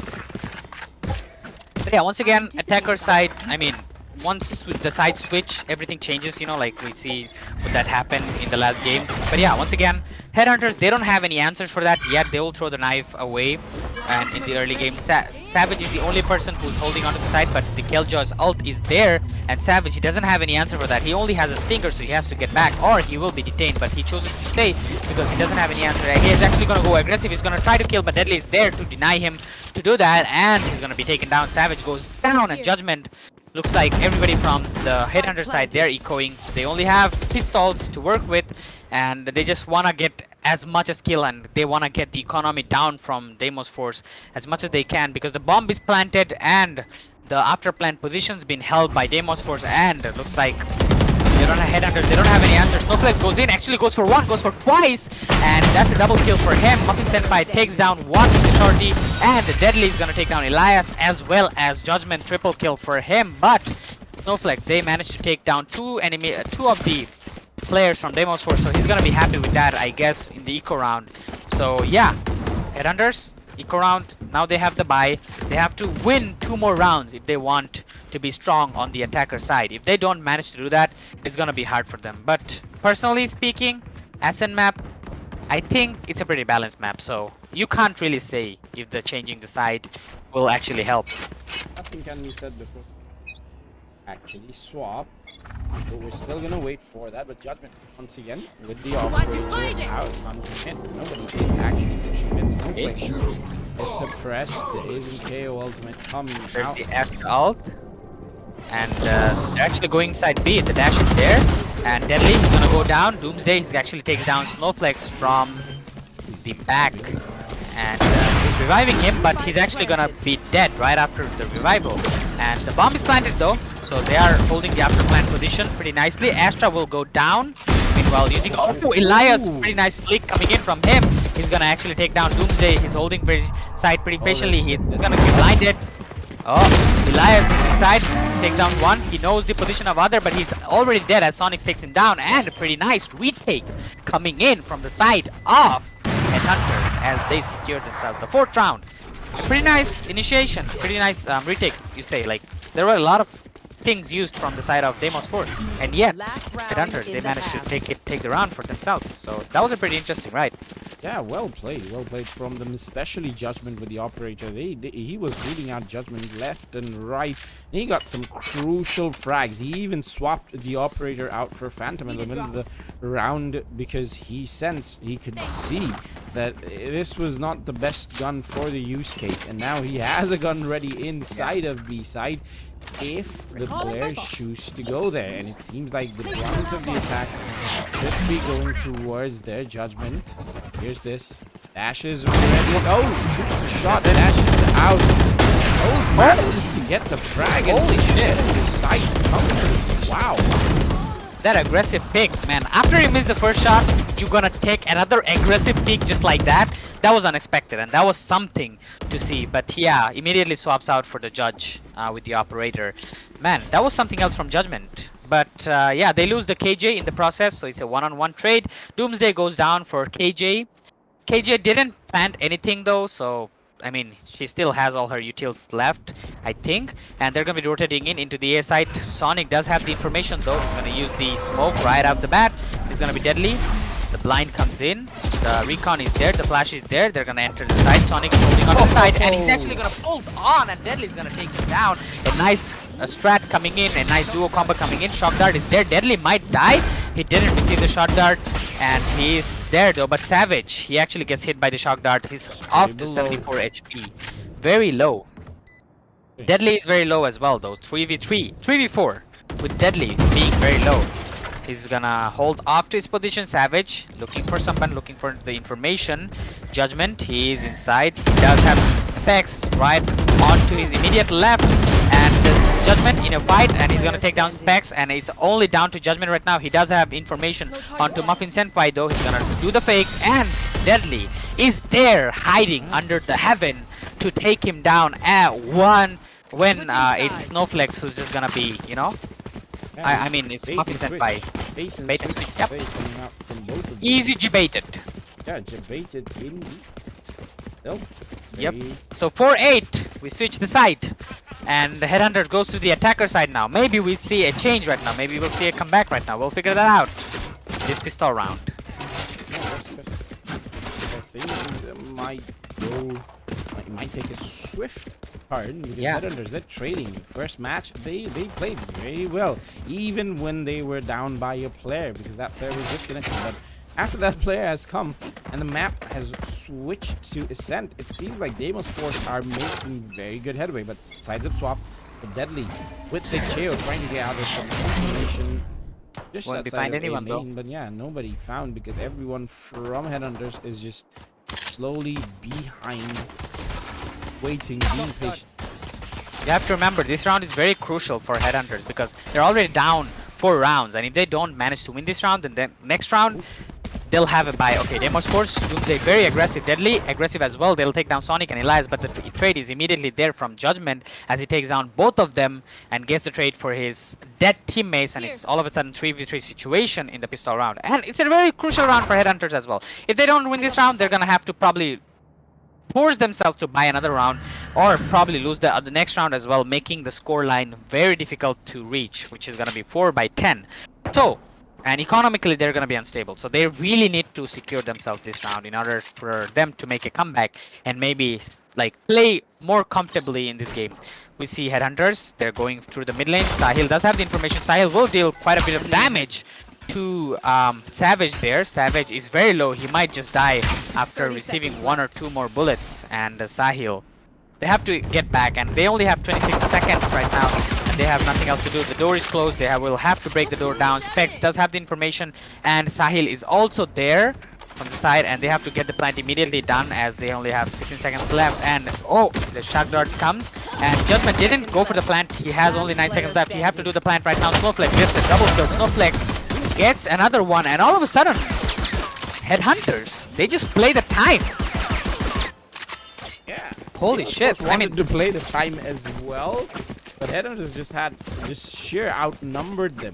But yeah, once again, attacker side, I mean, once with the side switch, everything changes, you know, like we see what that happened in the last game. But yeah, once again, Headhunters, they don't have any answers for that yet. They will throw the knife away. And in the early game, Savage is the only person who's holding onto the side, but the Killjoy's ult is there. And Savage, he doesn't have any answer for that. He only has a stinger, so he has to get back, or he will be detained. But he chooses to stay because he doesn't have any answer. He is actually going to go aggressive. He's going to try to kill, but Deadly is there to deny him to do that. And he's going to be taken down. Savage goes down, and Judgment looks like everybody from the Headhunter side, they're echoing. They only have pistols to work with, and they just want to get as much as kill, and they want to get the economy down from Deimos Force as much as they can, because the bomb is planted and the after plant position's been held by Deimos Force, and it looks like they don't have Headhunters, they don't have any answers. Snowflakes goes in, actually goes for one, goes for twice, and that's a double kill for him. Muffin Senpai takes down one with the shorty, and Deadly is gonna take down Elias as well as Judgment. Triple kill for him, but Snowflakes, they managed to take down two of the players from Deimos Force, so he's gonna be happy with that, I guess, in the eco round. So yeah, Headhunters, eco round, now they have the bye. They have to win 2 more rounds if they want to be strong on the attacker side. If they don't manage to do that, it's gonna be hard for them. But personally speaking, Ascent map, I think it's a pretty balanced map, so you can't really say if the changing the side will actually help. Nothing can be said before actually swap. But we're still gonna wait for that. But Judgment once again with the operator out on hit. Nobody is actually pushing it. Snowflake is suppressed. There is a KO ultimate coming There's out. the Astra ult, and they're actually going inside B. The dash is there, and Deadly is gonna go down. Doomsday is actually taking down Snowflakes from the back, and he's reviving him, but he's actually gonna be dead right after the revival. And the bomb is planted though, so they are holding the after plant position pretty nicely. Astra will go down. Meanwhile, using Elias, pretty nice flick coming in from him. He's gonna actually take down Doomsday. He's holding side pretty patiently. He's gonna be blinded. Oh, Elias is inside, takes down one. He knows the position of other, but he's already dead as Sonic takes him down. And a pretty nice retake coming in from the side of Headhunters as they secure themselves the 4th round. Pretty nice initiation, pretty nice retake, you say. Like, there were a lot of things used from the side of Deimos Force, and yet Headhunters, they managed to take the round for themselves. So that was a pretty interesting ride. Yeah, well played from them, especially Judgment with the operator. He was reading out Judgment left and right. And he got some crucial frags. He even swapped the operator out for Phantom in the middle of the round because he could see that this was not the best gun for the use case. And now he has a gun ready inside of B side if the players choose to go there. And it seems like the brunt of the attack should be going towards their Judgment. Here's this. Dashes ready. Oh, shoots a shot. Dashes out. Oh, manages to get the frag. Holy shit. The sight comfortably. Wow. That aggressive pick, man. After he missed the first shot, you're gonna take another aggressive pick just like that. That was unexpected, and that was something to see. But yeah, immediately swaps out for the judge with the operator. Man, that was something else from Judgment. But yeah, they lose the KJ in the process, so it's a one-on-one trade. Doomsday goes down for KJ. KJ didn't plant anything though, so I mean, she still has all her utils left, I think. And they're gonna be rotating into the A side. Sonic does have the information though. He's gonna use the smoke right off the bat. It's gonna be deadly. The blind comes in. The recon is there. The flash is there. They're gonna enter the side. Sonic is holding on to the side, and he's actually gonna hold on, and Deadly is gonna take him down. A nice strat coming in, a nice duo combo coming in. Shock dart is there. Deadly might die. He didn't receive the shot dart, and he's there though. But Savage, he actually gets hit by the shock dart. He's off to 74 HP. Very low. Deadly is very low as well though. 3v3, 3v4 with Deadly being very low. He's gonna hold off to his position. Savage looking for someone, looking for the information. Judgment, he is inside. He does have specs right onto his immediate left, and this Judgment in a fight, and he's gonna take down specs, and it's only down to Judgment right now. He does have information onto Muffin Senpai though. He's gonna do the fake, and Deadly is there hiding under the heaven to take him down at one when it's Snowflakes who's just gonna be, you know. I mean, it's Muffin Senpai. Bait and switch. Yep. Easy G-baited. Yeah, G-baited in. Nope. Yep. So 4-8, we switch the side. And the Headhunter goes to the attacker side now. Maybe we see a change right now. Maybe we'll see a comeback right now. We'll figure that out. This pistol round. I think it might go. It might take a swift turn because Headhunters, they're trading. First match, they played very well, even when they were down by a player because that player was disconnected. But after that player has come and the map has switched to Ascent, it seems like Deimos Force are making very good headway. But sides of swap, the Deadly with the KO trying to get out of some information. Just won't find anyone though. But yeah, nobody found because everyone from Headhunters is just slowly behind, waiting, being patient. You have to remember, this round is very crucial for Headhunters because they're already down 4 rounds, and if they don't manage to win this round, then next round they'll have a bye. Okay, Deimos Force, Doomsday very aggressive, Deadly aggressive as well. They'll take down Sonic and Elias, but the trade is immediately there from Judgment as he takes down both of them and gets the trade for his dead teammates, and it's all of a sudden 3v3 situation in the pistol round. And it's a very crucial round for Headhunters as well. If they don't win this round, they're gonna have to probably force themselves to buy another round or probably lose the next round as well, making the score line very difficult to reach, which is going to be 4/10. So, and economically they're going to be unstable, so they really need to secure themselves this round in order for them to make a comeback and maybe like play more comfortably in this game. We see Headhunters, they're going through the mid lane. Sahil does have the information. Sahil will deal quite a bit of damage to Savage there. Savage is very low. He might just die after receiving 1 or 2 more bullets. And Sahil, they have to get back, and they only have 26 seconds right now, and they have nothing else to do. The door is closed. They will have to break the door down. Specs does have the information, and Sahil is also there from the side, and they have to get the plant immediately done as they only have 16 seconds left. And oh, the shock dart comes, and Judgment didn't go for the plant. He has only 9 seconds left. He have to do the plant right now. Snowflake gets a double kill. Snowflake gets another one, and all of a sudden, Headhunters, they just play the time. Yeah. Holy shit. I mean, to play the time as well, but Headhunters just sheer outnumbered them.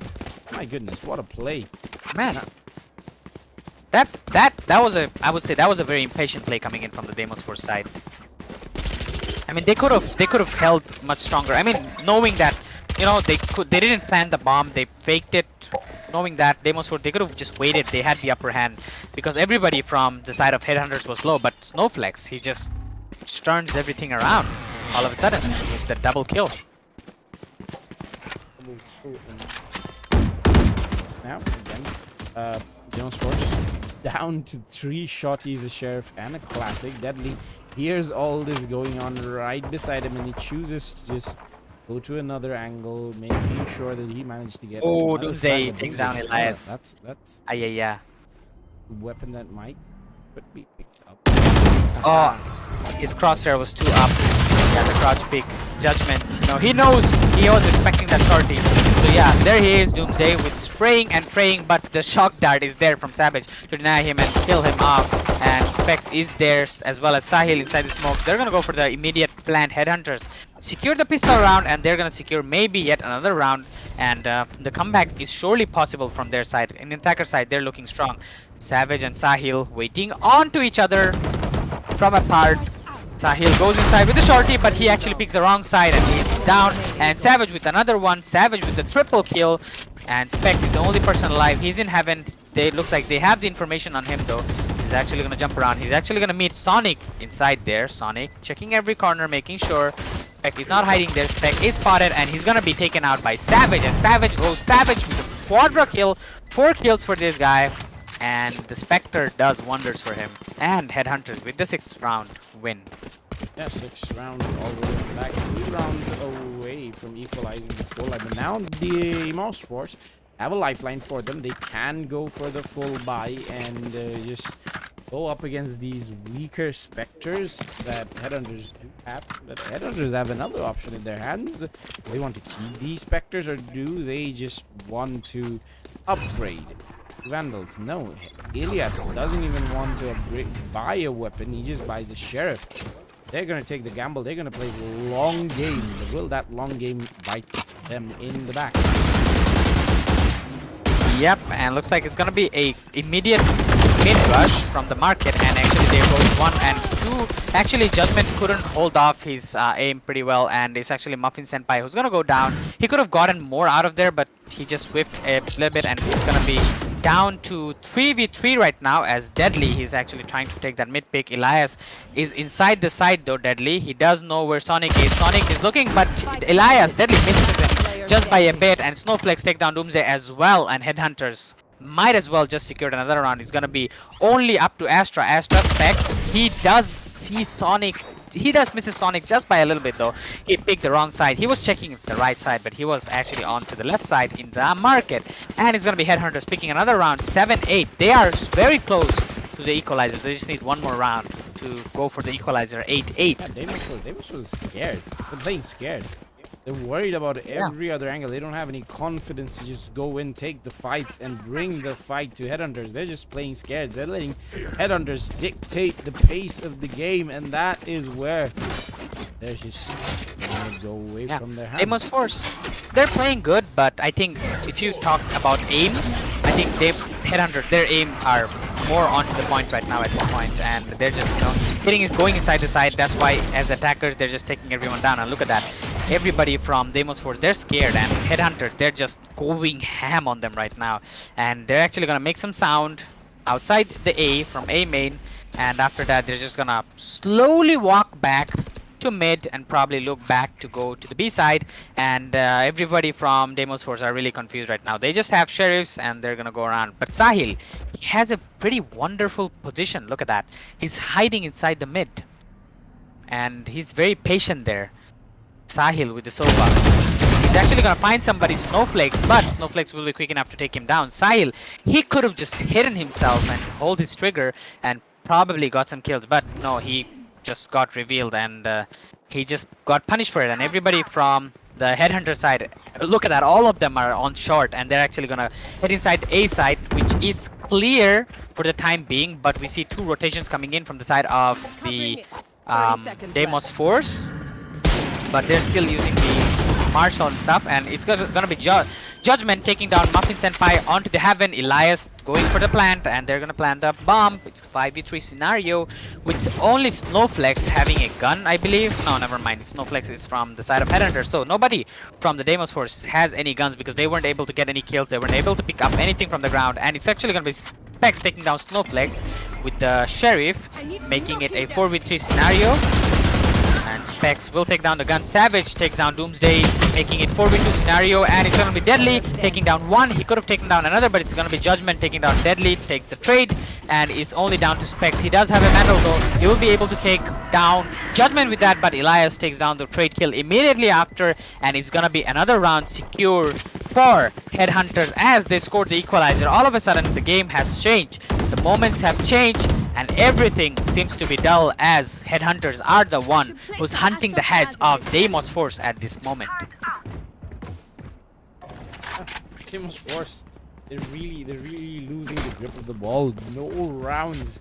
My goodness, what a play. Man. That was I would say that was a very impatient play coming in from the Deimos Force side. I mean, they could have held much stronger. I mean, knowing that, you know, they didn't plant the bomb, they faked it. knowing that Deimos Force, they could have just waited. They had the upper hand because everybody from the side of Headhunters was low, but Snowflex, he just turns everything around all of a sudden with the double kill. Now again, Deimos Force down to 3 shotties, a sheriff and a classic. Deadly hears all this going on right beside him, and he chooses to just go to another angle, making sure that he managed to get. Oh, Doomsday takes down Elias. Yeah, that's Yeah. a weapon that might could be picked up. Oh, his crosshair was too up. Yeah, the crouch pick. Judgment. No, he knows. He was expecting that shorty. So yeah, there he is, Doomsday, with spraying and praying, but the shock dart is there from Savage to deny him and kill him off. And Specs is there, as well as Sahil inside the smoke. They're gonna go for the immediate plant. Headhunters secure the pistol round, and they're gonna secure maybe yet another round. And the comeback is surely possible from their side. In the attacker side, they're looking strong. Savage and Sahil waiting on to each other from apart. Sahil goes inside with the shorty, but he actually picks the wrong side and he's down. And Savage with another one. Savage with the triple kill. And Specs is the only person alive. He's in heaven. It looks like they have the information on him though. He's actually gonna jump around. He's actually gonna meet Sonic inside there. Sonic checking every corner, making sure Spec is not hiding there. Spec is spotted, and he's gonna be taken out by Savage. And Savage goes Savage with a quadra kill. 4 kills for this guy. And the Spectre does wonders for him. And Headhunters with the 6th round win. Yeah, 6 rounds all the way back, 2 rounds away from equalizing the scoreline. But now the Deimos Force have a lifeline for them. They can go for the full buy and just go up against these weaker Spectres that Headhunters do have. But Headhunters have another option in their hands. Do they want to keep these Spectres, or do they just want to upgrade? Vandals, no. Elias doesn't even want to buy a weapon. He just buys the sheriff. They're gonna take the gamble. They're gonna play the long game. But will that long game bite them in the back? Yep, and looks like it's gonna be a immediate mid rush from the market, and actually they both 1 and 2. Actually, Judgment couldn't hold off his aim pretty well, and it's actually Muffin Senpai who's gonna go down. He could have gotten more out of there, but he just whiffed a little bit, and he's gonna be down to 3v3 right now as Deadly. He's actually trying to take that mid pick. Elias is inside the side though. Deadly, he does know where Sonic is. Sonic is looking, but Elias, Deadly misses him just by a bit, and Snowflakes take down Doomsday as well, and Headhunters might as well just secured another round. It's gonna be only up to Astra. Astra Specs, he does see Sonic. He does miss Sonic just by a little bit though. He picked the wrong side. He was checking the right side, but he was actually on to the left side in the market. And it's gonna be Headhunters picking another round. 7-8. They are very close to the equalizer. They just need one more round to go for the equalizer. 8-8. Yeah, Deimos was scared. They're playing scared. They're worried about every other angle. They don't have any confidence to just go in, take the fights, and bring the fight to Headhunters. They're just playing scared. They're letting Headhunters dictate the pace of the game, and that is where they're just gonna go away from their hand. Deimos Force, they're playing good, but I think if you talk about aim, I think Headhunters, their aim are more onto the point right now at this point, and they're just, hitting is going inside the side. That's why as attackers they're just taking everyone down. And look at that, everybody from Deimos Force, they're scared, and Headhunters, they're just going ham on them right now, and they're actually gonna make some sound outside the A from A main, and after that they're just gonna slowly walk back to mid and probably look back to go to the B side. And everybody from Deimos Force are really confused right now. They just have sheriffs and they're gonna go around. But Sahil, he has a pretty wonderful position. Look at that, he's hiding inside the mid and he's very patient there. Sahil with the Sova, he's actually gonna find somebody, Snowflakes, but Snowflakes will be quick enough to take him down. Sahil, he could have just hidden himself and hold his trigger and probably got some kills, but no, he just got revealed and he just got punished for it. And everybody from the Headhunter side, look at that, all of them are on short and they're actually gonna head inside A side, which is clear for the time being, but we see 2 rotations coming in from the side of the Deimos Force, but they're still using the Marshall and stuff, and it's gonna be Judgment taking down Muffin Senpai onto the Heaven. Elias going for the plant, and they're gonna plant the bomb. It's a 5v3 scenario with only Snowflakes having a gun, I believe. No, never mind. Snowflakes is from the side of Headhunters, so nobody from the Deimos Force has any guns because they weren't able to get any kills. They weren't able to pick up anything from the ground, and it's actually gonna be Specs taking down Snowflakes with the Sheriff, making it a 4v3 scenario. And Specs will take down the gun. Savage takes down Doomsday, making it 4v2 scenario, and it's gonna be Deadly taking down one. He could have taken down another, but it's gonna be Judgment taking down Deadly, takes the trade, and is only down to Specs. He does have a Vandal though. He will be able to take down Judgment with that, but Elias takes down the trade kill immediately after, and it's gonna be another round secure for Headhunters as they scored the equalizer. All of a sudden, the game has changed. The moments have changed, and everything seems to be dull as Headhunters are the one who's hunting the heads of Deimos Force at this moment. Deimos Force, they're really losing the grip of the ball. No rounds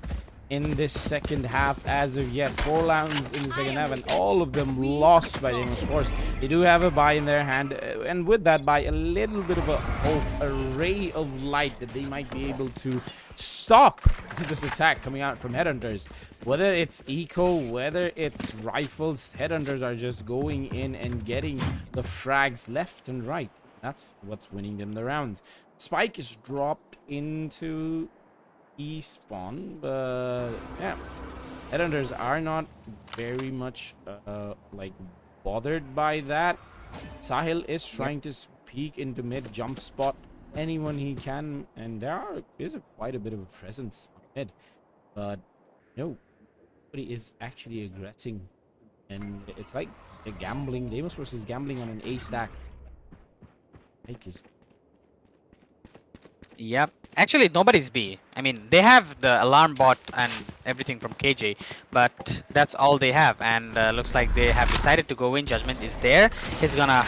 in this second half as of yet. 4 rounds in the second half, and all of them lost by Deimos Force. They do have a buy in their hand, and with that buy, a little bit of a hope, a ray of light that they might be able to stop this attack coming out from Headhunters. Whether it's eco, whether it's rifles, Headhunters are just going in and getting the frags left and right. That's what's winning them the rounds. Spike is dropped into E-spawn, but yeah, Headhunters are not very much like bothered by that. Sahil is trying to peek into mid, jump spot anyone he can, and there is quite a bit of a presence on mid, but no, nobody is actually aggressing, and it's like the gambling. Deimos versus gambling on an A stack. Yep. Actually, nobody's B. I mean, they have the alarm bot and everything from KJ, but that's all they have. And looks like they have decided to go in. Judgment is there. He's gonna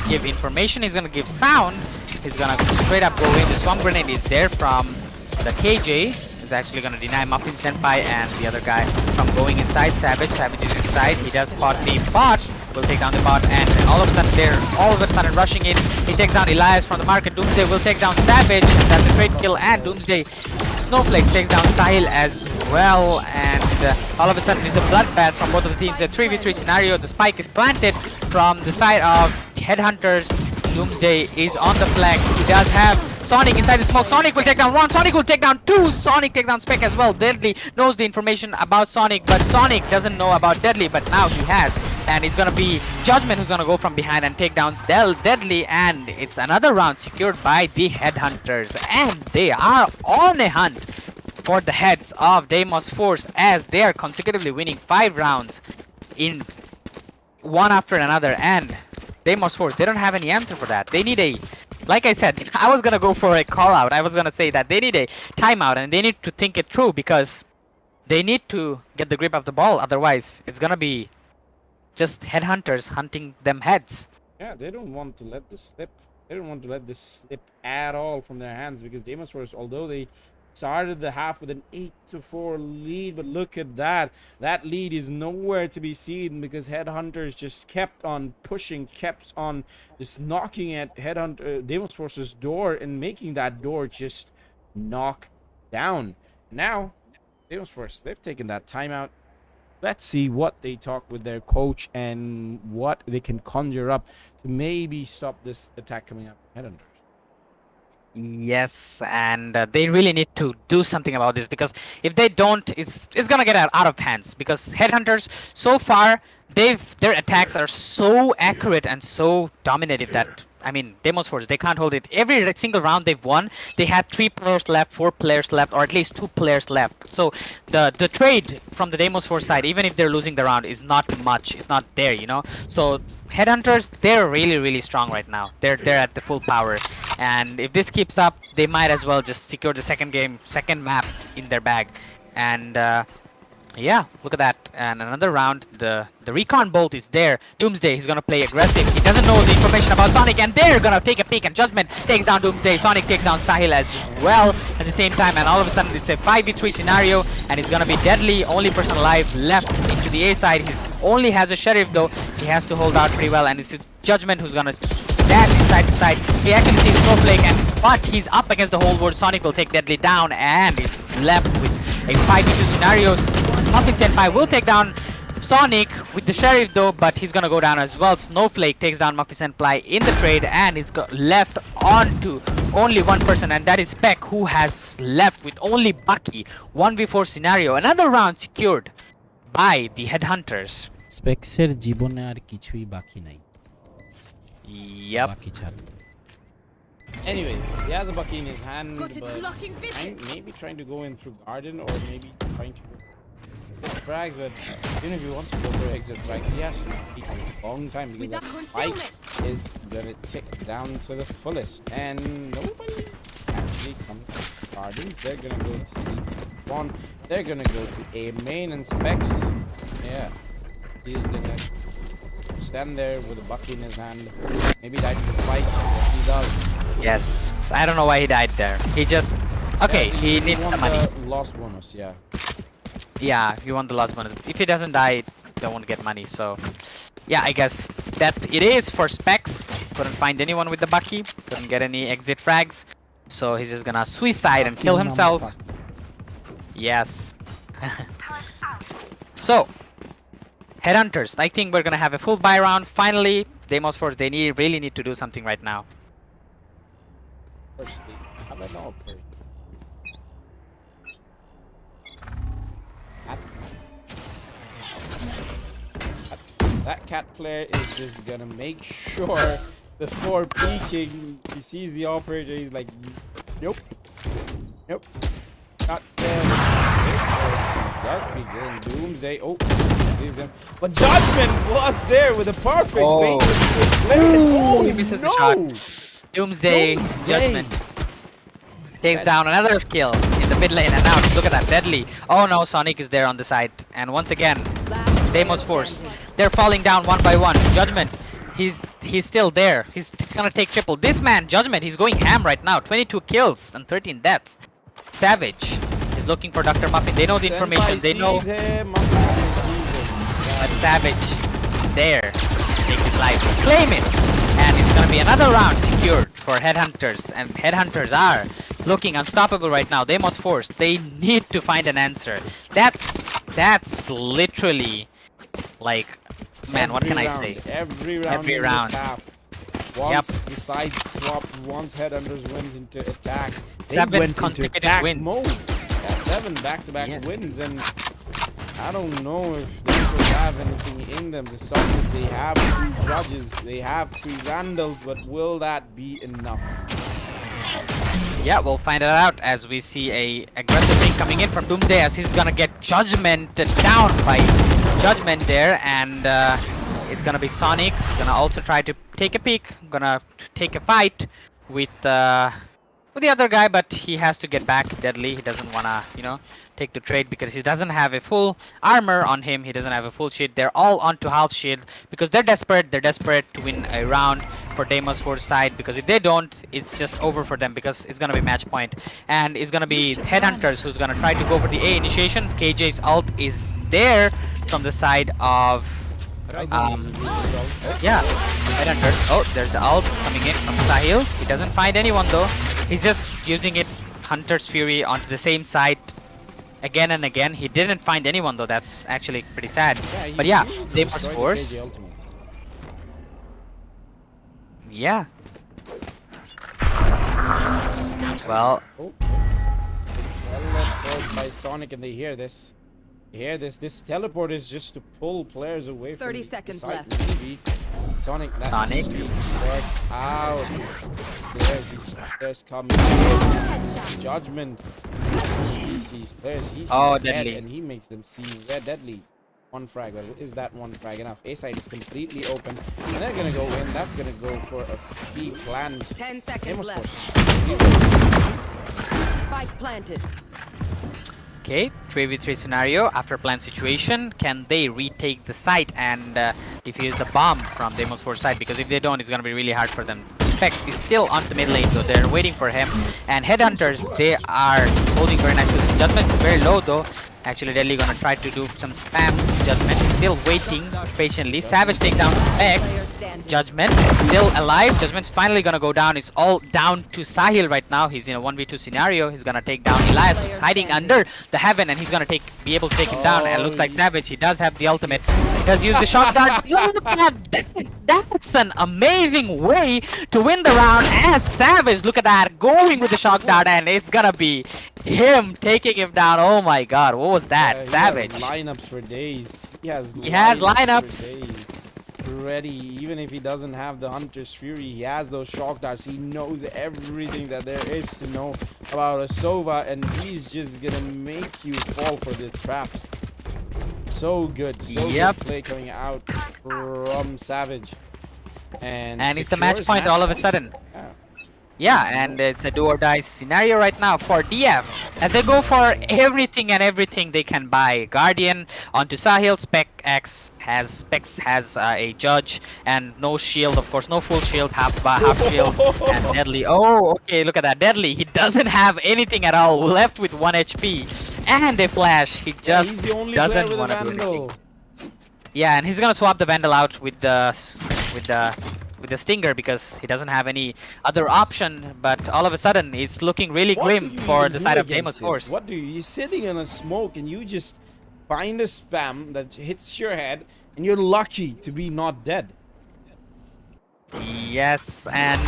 give information. He's gonna give sound. He's gonna straight up go in. The Swamp Grenade is there from the KJ. He's actually gonna deny Muffin Senpai and the other guy from going inside. Savage is inside. He does spot the bot. Will take down the bot, and all of a sudden they're all of a sudden rushing in. He takes down Elias from the market. Doomsday will take down Savage. That's a trade kill, and Doomsday Snowflakes takes down Sahil as well, and all of a sudden it's a bloodbath from both of the teams. A 3v3 scenario. The spike is planted from the side of Headhunters. Doomsday is on the flank. He does have Sonic inside the smoke. Sonic will take down one. Sonic will take down two. Sonic takes down Spec as well. Deadly knows the information about Sonic, but Sonic doesn't know about Deadly, but now he has. And it's gonna be Judgment who's gonna go from behind and take down Deadly, and it's another round secured by the Headhunters, and they are on a hunt for the heads of Deimos Force as they are consecutively winning 5 rounds in one after another. And Deimos Force, they don't have any answer for that. They need a, like I said, I was gonna go for a call out. I was gonna say that they need a timeout and they need to think it through, because they need to get the grip of the ball. Otherwise, it's gonna be just Headhunters hunting them heads. Yeah, they don't want to let this slip. They don't want to let this slip at all from their hands, because Deimos Force, although they started the half with an 8-4 lead, but look at that. That lead is nowhere to be seen, because Headhunters just kept on pushing, kept on just knocking at Deimos Force's door and making that door just knock down. Now, Deimos Force, they've taken that timeout. Let's see what they talk with their coach and what they can conjure up to maybe stop this attack coming up from Headhunters. Yes, and they really need to do something about this, because if they don't, it's gonna get out of hands. Because Headhunters, so far, their attacks are so accurate and so dominative that, I mean, Deimos Force, they can't hold it. Every single round they've won, they had 3 players left, 4 players left, or at least 2 players left. So the trade from the Deimos Force side, even if they're losing the round, is not much. It's not there, you know. So Headhunters, they're really strong right now. They're at the full power, and if this keeps up, they might as well just secure the second map in their bag. And yeah, look at that. And another round. The recon bolt is there. Doomsday, he's gonna play aggressive. He doesn't know the information about Sonic, and they're gonna take a peek, and Judgment takes down Doomsday. Sonic takes down Sahil as well at the same time, and all of a sudden it's a 5v3 scenario, and it's gonna be Deadly, only person alive left into the A side. He only has a Sheriff though. He has to hold out pretty well, and it's Judgment who's gonna dash inside the side. He actually sees Snowflake, but he's up against the whole world. Sonic will take Deadly down, and he's left with a 5v2 scenario. Muffin Senpai will take down Sonic with the Sheriff though, but he's gonna go down as well. Snowflake takes down Muffin Senpai in the trade, and he's got left on to only one person, and that is Spec, who has left with only Bucky. 1v4 scenario. Another round secured by the Headhunters. স্পেক্সের জীবনে আর কিছুই বাকি নাই Yep. বাকি ছাড়া anyways he has a bucky in his hand but maybe trying to go in through garden or maybe trying to get frags, but even if he wants to go for exit frags he has to take a long time because that spike is gonna tick down to the fullest and nobody actually comes to gardens. They're gonna go to C1, they're gonna go to A main, and Specs, yeah, he's gonna stand there with a bucky in his hand. Maybe died to the spike. Yes, he does. Yes. I don't know why he died there. He just... Okay, Yeah, he needs the money. Lost bonus, yeah. Yeah, you want the lost bonus. If he doesn't die, they won't get money. So, yeah, I guess that it is for Specs. Couldn't find anyone with the Bucky. Couldn't get any exit frags. So he's just gonna suicide and kill himself. Yes. So, Headhunters, I think we're gonna have a full buy round. Finally, Deimos Force, they really need to do something right now. Firstly, I don't know. That cat player is just gonna make sure before peeking, he sees the operator, he's like, nope, nope, not there. This does begin Doomsday. Oh, he sees them. But Judgment was there with a perfect bait. Oh, he misses the shot. Doomsday, Judgment takes down another kill in the mid lane, and now look at that, Deadly. Oh no, Sonic is there on the side, and once again, Deimos Force, they're falling down one by one. Judgment, he's still there. He's gonna take triple. This man, Judgment, he's going ham right now. 22 kills and 13 deaths. Savage is looking for Dr. Muffin. They know the information. They know. But Savage, there, takes his life. Claim it, and it's gonna be another round secured for Headhunters, and Headhunters are looking unstoppable right now. Deimos Force, they need to find an answer. That's literally like, man, what can I say? Every round. Every round. Once the side swap, once Headhunters went into attack. They 7 went consecutive into attack wins. mode. Yeah, 7 back-to-back Yes. wins, and I don't know if they will have anything in them. The Suckers, they have 2 judges, they have 3 Vandals, but will that be enough? Yeah, we'll find it out as we see a aggressive thing coming in from Doomsday, as he's gonna get Judgment down by Judgment there, and it's gonna be Sonic. Gonna also try to take a peek. Gonna take a fight with the other guy, but he has to get back. Deadly, he doesn't wanna, you know, take the trade because he doesn't have a full armor on him. He doesn't have a full shield. They're all onto half shield because they're desperate. They're desperate to win a round for Deimos Force side, because if they don't, it's just over for them, because it's gonna be match point, and it's gonna be Headhunters who's gonna try to go for the A initiation. KJ's ult is there from the side of yeah, Headhunters. Oh, there's the ult coming in from Sahil. He doesn't find anyone though. He's just using it, Hunter's Fury, onto the same side again and again. He didn't find anyone though. That's actually pretty sad. But yeah, Deimos Force. Yeah. Well. Teleport by Sonic, and they hear this. They hear this. This teleport is just to pull players away from 30 seconds the side. left. Maybe. Sonic. Sonic. Works out. There's these players coming. Judgment. He sees players. He sees Oh, red, Deadly. and he makes them see where Deadly. 1 frag. Well, is that 1 frag enough? A side is completely open, and they're gonna go in. That's gonna go for a free planned. 10 seconds Deimos left. Force. Spike planted. Okay, 3v3 scenario after plant situation. Can they retake the site and defuse the bomb from Deimos Force side? Because if they don't, it's gonna be really hard for them. Specs is still on the mid lane though. They're waiting for him. And Headhunters, they are holding very nicely. Judgment is very low though. Actually, Deadly gonna try to do some spams. Judgment still waiting patiently. Savage takedown X. Player standing. Judgment still alive. Judgment's finally gonna go down. It's all down to Sahil right now. He's in a 1v2 scenario. He's gonna take down Elias, who's hiding under the heaven, and he's gonna be able to take him down. And it looks like Savage, he does have the ultimate. He does use the shock dart. Look at that. That's an amazing way to win the round as Savage. Look at that, going with the shock dart, and it's gonna be him taking him down. Oh my god, what was that? He Savage. has lineups for days. He has lineups. for days. Ready, even if he doesn't have the Hunter's Fury, he has those shock darts. He knows everything that there is to know about a Sova, and he's just gonna make you fall for the traps. So good, so Yep. good play coming out from Savage. And And it's a match point all of a sudden. Yeah. Yeah, and it's a do or die scenario right now for DF as they go for everything and everything they can buy. Guardian onto Sahil. Specs has a judge and no shield, of course, no full shield, half shield, and Deadly. Oh, okay, look at that, Deadly. He doesn't have anything at all, left with 1 HP and a flash. He He's just the only player doesn't with a want to do Vandal. anything. Yeah, and he's gonna swap the Vandal out with the Stinger because he doesn't have any other option. But all of a sudden, it's looking really What grim do you for even the do side of against Deimos this? Force. What do you? You're sitting in a smoke and you just find a spam that hits your head, and you're lucky to be not dead. Yes, and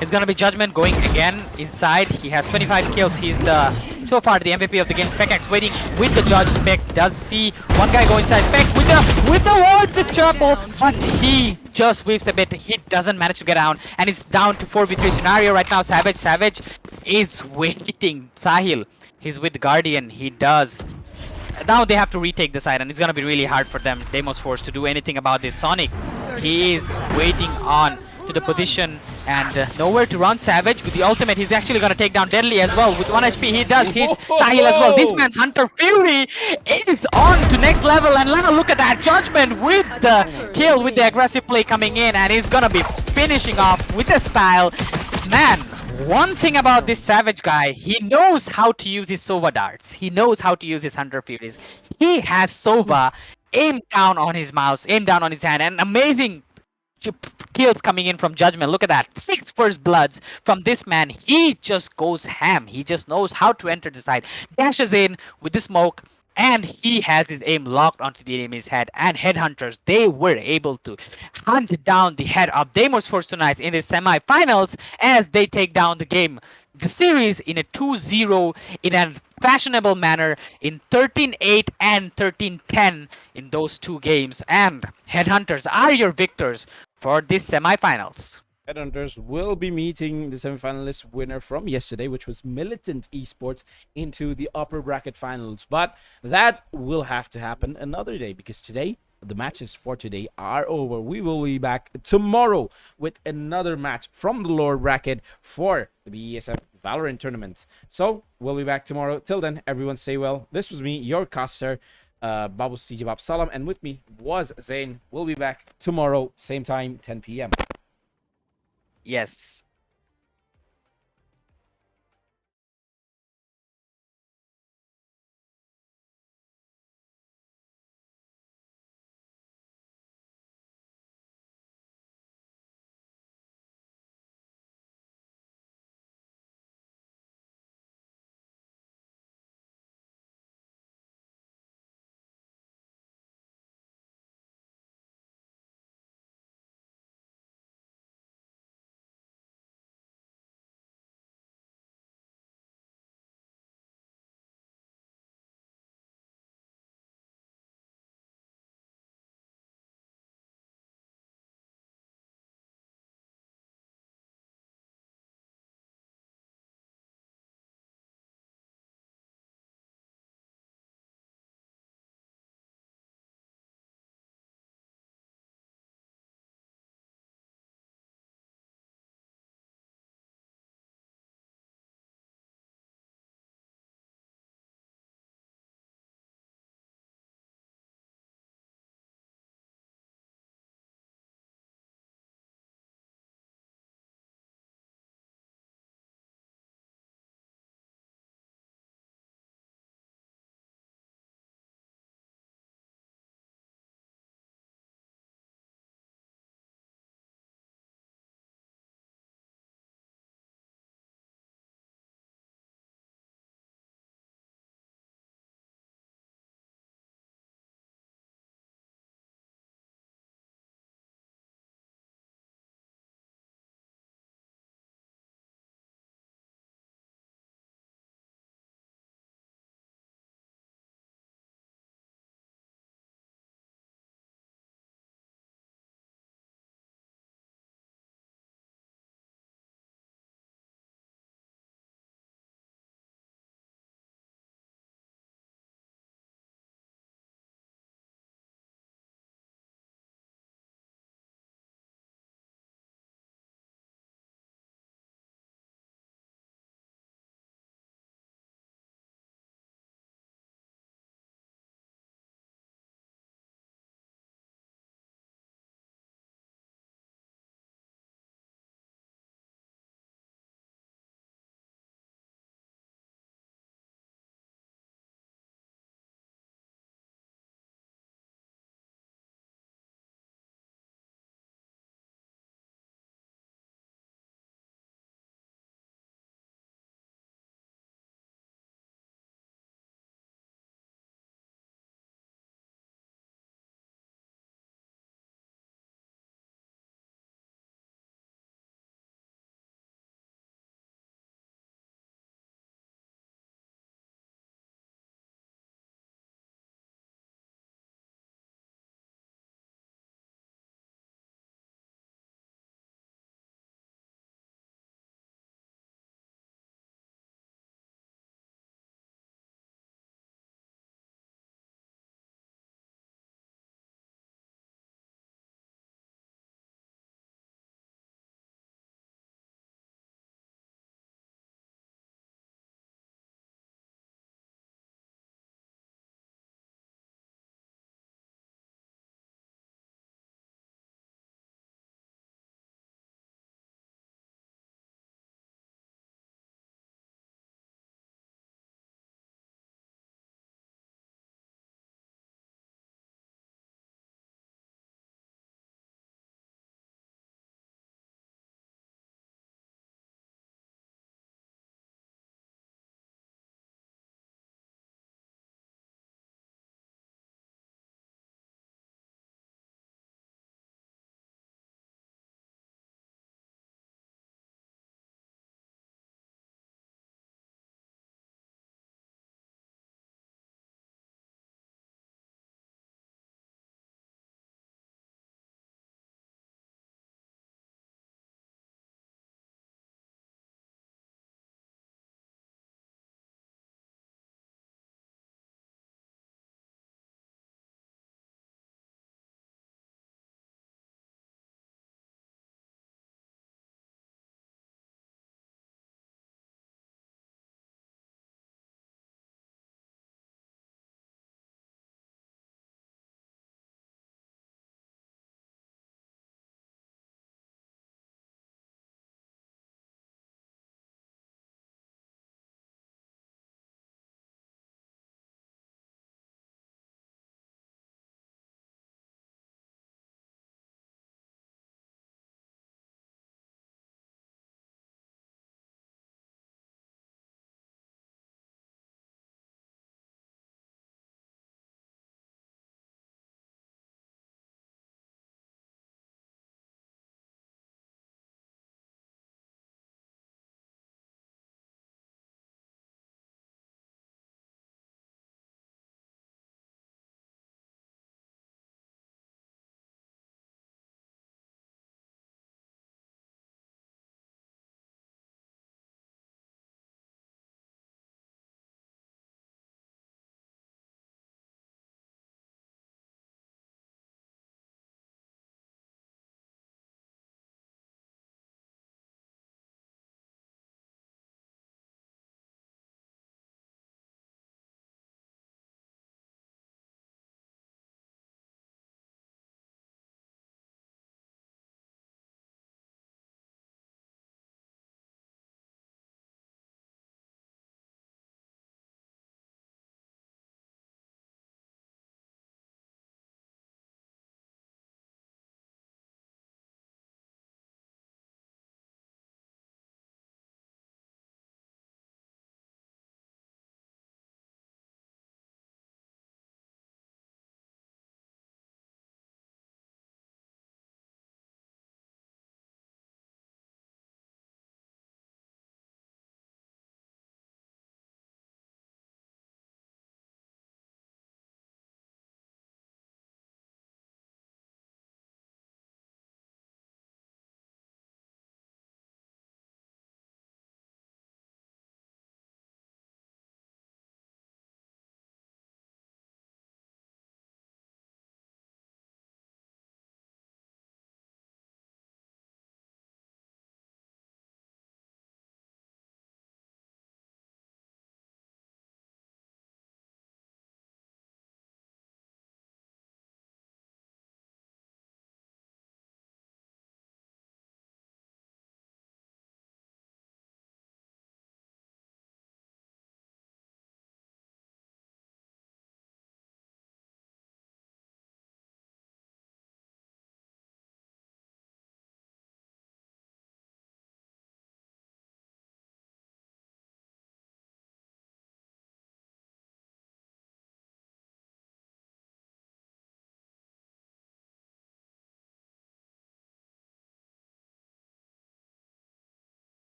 it's gonna be Judgment going again inside. He has 25 kills. He's so far the MVP of the game. Spec waiting with the judge. Spec does see one guy go inside. Spec with the ward, the triple, but he just whiffs a bit. He doesn't manage to get down, and it's down to 4v3 scenario right now. Savage is waiting. Sahil, he's with Guardian. He does. Now they have to retake the side, and it's gonna be really hard for them, Deimos Force, to do anything about this. Sonic, he is waiting on to the position and nowhere to run. Savage with the ultimate, he's actually gonna take down Deadly as well. With 1 HP, he does hit Sahil as well. This man's Hunter Fury is on to next level, and look at that Judgment with the kill, with the aggressive play coming in, and he's gonna be finishing off with a style. Man, one thing about this Savage guy, he knows how to use his Sova darts. He knows how to use his Hunter Furies. He has Sova aimed down on his mouse, aimed down on his hand, and amazing kills coming in from Judgment. Look at that. 6 first bloods from this man. He just goes ham. He just knows how to enter the side. Dashes in with the smoke, and he has his aim locked onto the enemy's head. And Headhunters, they were able to hunt down the head of Deimos Force tonight in the semi-finals as they take down the game, the series, in a 2-0 in a fashionable manner, in 13-8 and 13-10 in those 2 games. And Headhunters are your victors for this semi-finals. Headhunters will be meeting the semifinalist winner from yesterday, which was Militant Esports, into the upper bracket finals. But that will have to happen another day, because today, the matches for today are over. We will be back tomorrow with another match from the lower bracket for the BESF Valorant tournament. So we'll be back tomorrow. Till then, everyone stay well. This was me, your caster, Babu Stijabab Salam, and with me was Zain. We'll be back tomorrow, same time, 10 p.m. Yes.